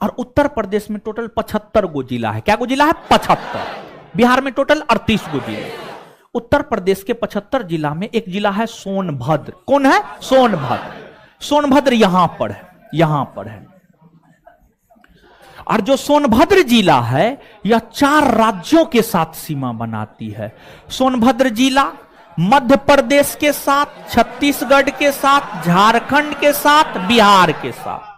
और उत्तर प्रदेश में टोटल 75 गो जिला है। क्या गो जिला है? 75। बिहार में टोटल 38 गो जिला। उत्तर प्रदेश के 75 जिला में एक जिला है सोनभद्र। कौन है? सोनभद्र। सोनभद्र यहां पर है, यहां पर है। और जो सोनभद्र जिला है यह 4 राज्यों के साथ सीमा बनाती है। सोनभद्र जिला मध्य प्रदेश के साथ, छत्तीसगढ़ के साथ, झारखंड के साथ, बिहार के साथ।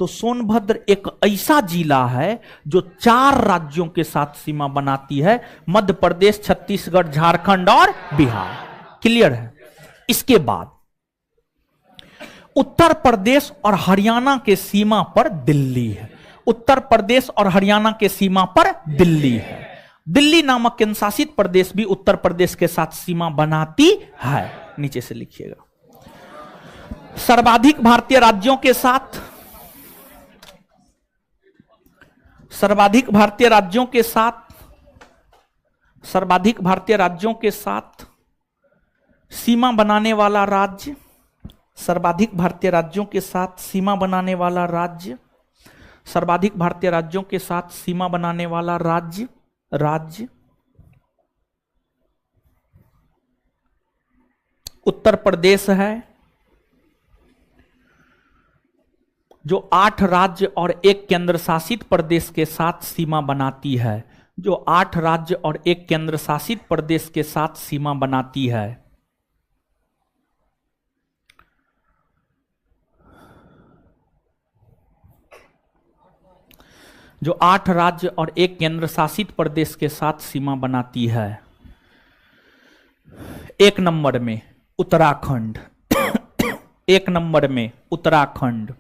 तो सोनभद्र एक ऐसा जिला है जो 4 राज्यों के साथ सीमा बनाती है, मध्य प्रदेश, छत्तीसगढ़, झारखंड और बिहार। क्लियर है? इसके बाद उत्तर प्रदेश और हरियाणा के सीमा पर दिल्ली है। उत्तर प्रदेश और हरियाणा के सीमा पर दिल्ली है। दिल्ली नामक केंद्रशासित प्रदेश भी उत्तर प्रदेश के साथ सीमा बनाती है। नीचे से लिखिएगा। सर्वाधिक भारतीय राज्यों के साथ, सर्वाधिक भारतीय राज्यों के साथ, सर्वाधिक भारतीय राज्यों के साथ सीमा बनाने वाला राज्य, सर्वाधिक भारतीय राज्यों के साथ सीमा बनाने वाला राज्य, सर्वाधिक भारतीय राज्यों के साथ सीमा बनाने वाला राज्य उत्तर प्रदेश है, जो 8 राज्य और 1 केंद्र शासित प्रदेश के साथ सीमा बनाती है, जो 8 राज्य और 1 केंद्र शासित प्रदेश के साथ सीमा बनाती है। जो 8 राज्य और 1 केंद्र शासित प्रदेश के साथ सीमा बनाती है। 1 नंबर में उत्तराखंड 1 नंबर में उत्तराखंड।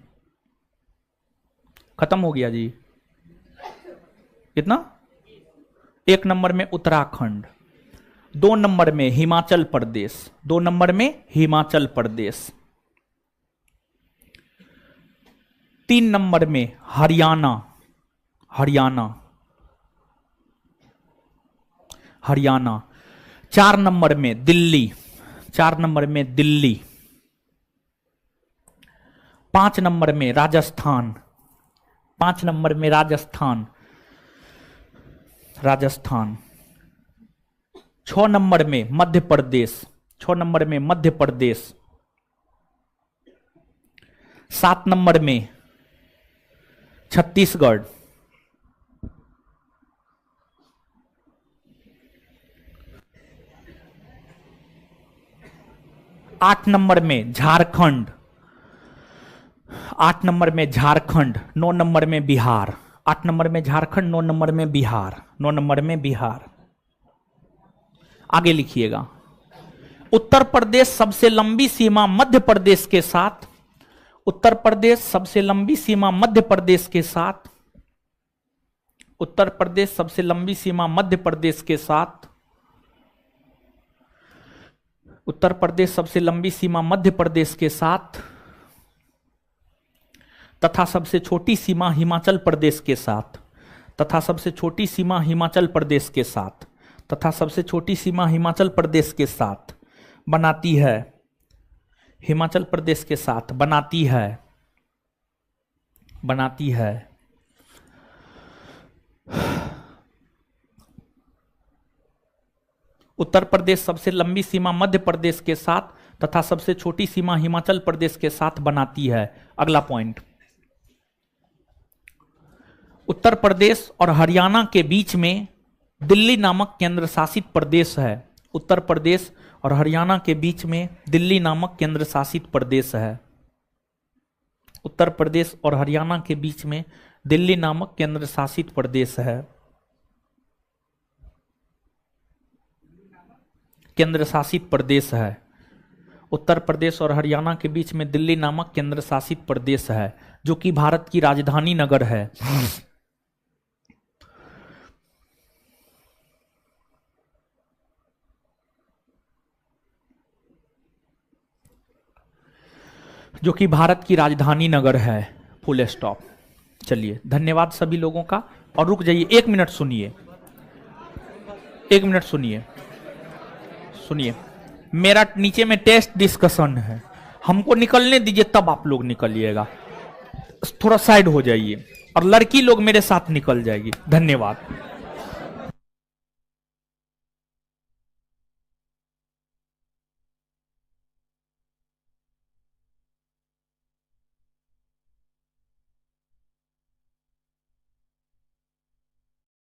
खत्म हो गया जी। कितना? 1 नंबर में उत्तराखंड। 2 नंबर में हिमाचल प्रदेश, 2 नंबर में हिमाचल प्रदेश। 3 नंबर में हरियाणा, हरियाणा। 4 नंबर में दिल्ली, 4 नंबर में दिल्ली। 5 नंबर में राजस्थान, 5 नंबर में राजस्थान। 6 नंबर में मध्य प्रदेश, 6 नंबर में मध्य प्रदेश। 7 नंबर में छत्तीसगढ़। 8 नंबर में झारखंड, 8 नंबर में झारखंड। 9 नंबर में बिहार, 8 नंबर में झारखंड, 9 नंबर में बिहार, 9 नंबर में बिहार। आगे लिखिएगा। उत्तर प्रदेश सबसे लंबी सीमा मध्य प्रदेश के साथ, उत्तर प्रदेश सबसे लंबी सीमा मध्य प्रदेश के साथ, उत्तर प्रदेश सबसे लंबी सीमा मध्य प्रदेश के साथ, उत्तर प्रदेश सबसे लंबी सीमा मध्य प्रदेश के साथ, तथा सबसे छोटी सीमा हिमाचल प्रदेश के साथ, तथा सबसे छोटी सीमा हिमाचल प्रदेश के साथ, तथा सबसे छोटी सीमा हिमाचल प्रदेश के साथ बनाती है, हिमाचल प्रदेश के साथ बनाती है। उत्तर प्रदेश सबसे लंबी सीमा मध्य प्रदेश के साथ तथा सबसे छोटी सीमा हिमाचल प्रदेश के साथ बनाती है। अगला पॉइंट, उत्तर प्रदेश और हरियाणा के बीच में दिल्ली नामक केंद्र शासित प्रदेश है। उत्तर प्रदेश और हरियाणा के बीच में दिल्ली नामक केंद्र शासित प्रदेश है। उत्तर प्रदेश और हरियाणा के बीच में दिल्ली नामक केंद्र शासित प्रदेश है। केंद्र शासित प्रदेश है। उत्तर प्रदेश और हरियाणा के बीच में दिल्ली नामक केंद्र शासित प्रदेश है, जो कि भारत की राजधानी नगर है। जो कि भारत की राजधानी नगर है। Full stop. चलिए, धन्यवाद सभी लोगों का। और रुक जाइए, 1 मिनट सुनिए, 1 मिनट सुनिए। मेरा नीचे में टेस्ट डिस्कशन है, हमको निकलने दीजिए, तब आप लोग निकलिएगा। थोड़ा साइड हो जाइए और लड़की लोग मेरे साथ निकल जाएगी। धन्यवाद।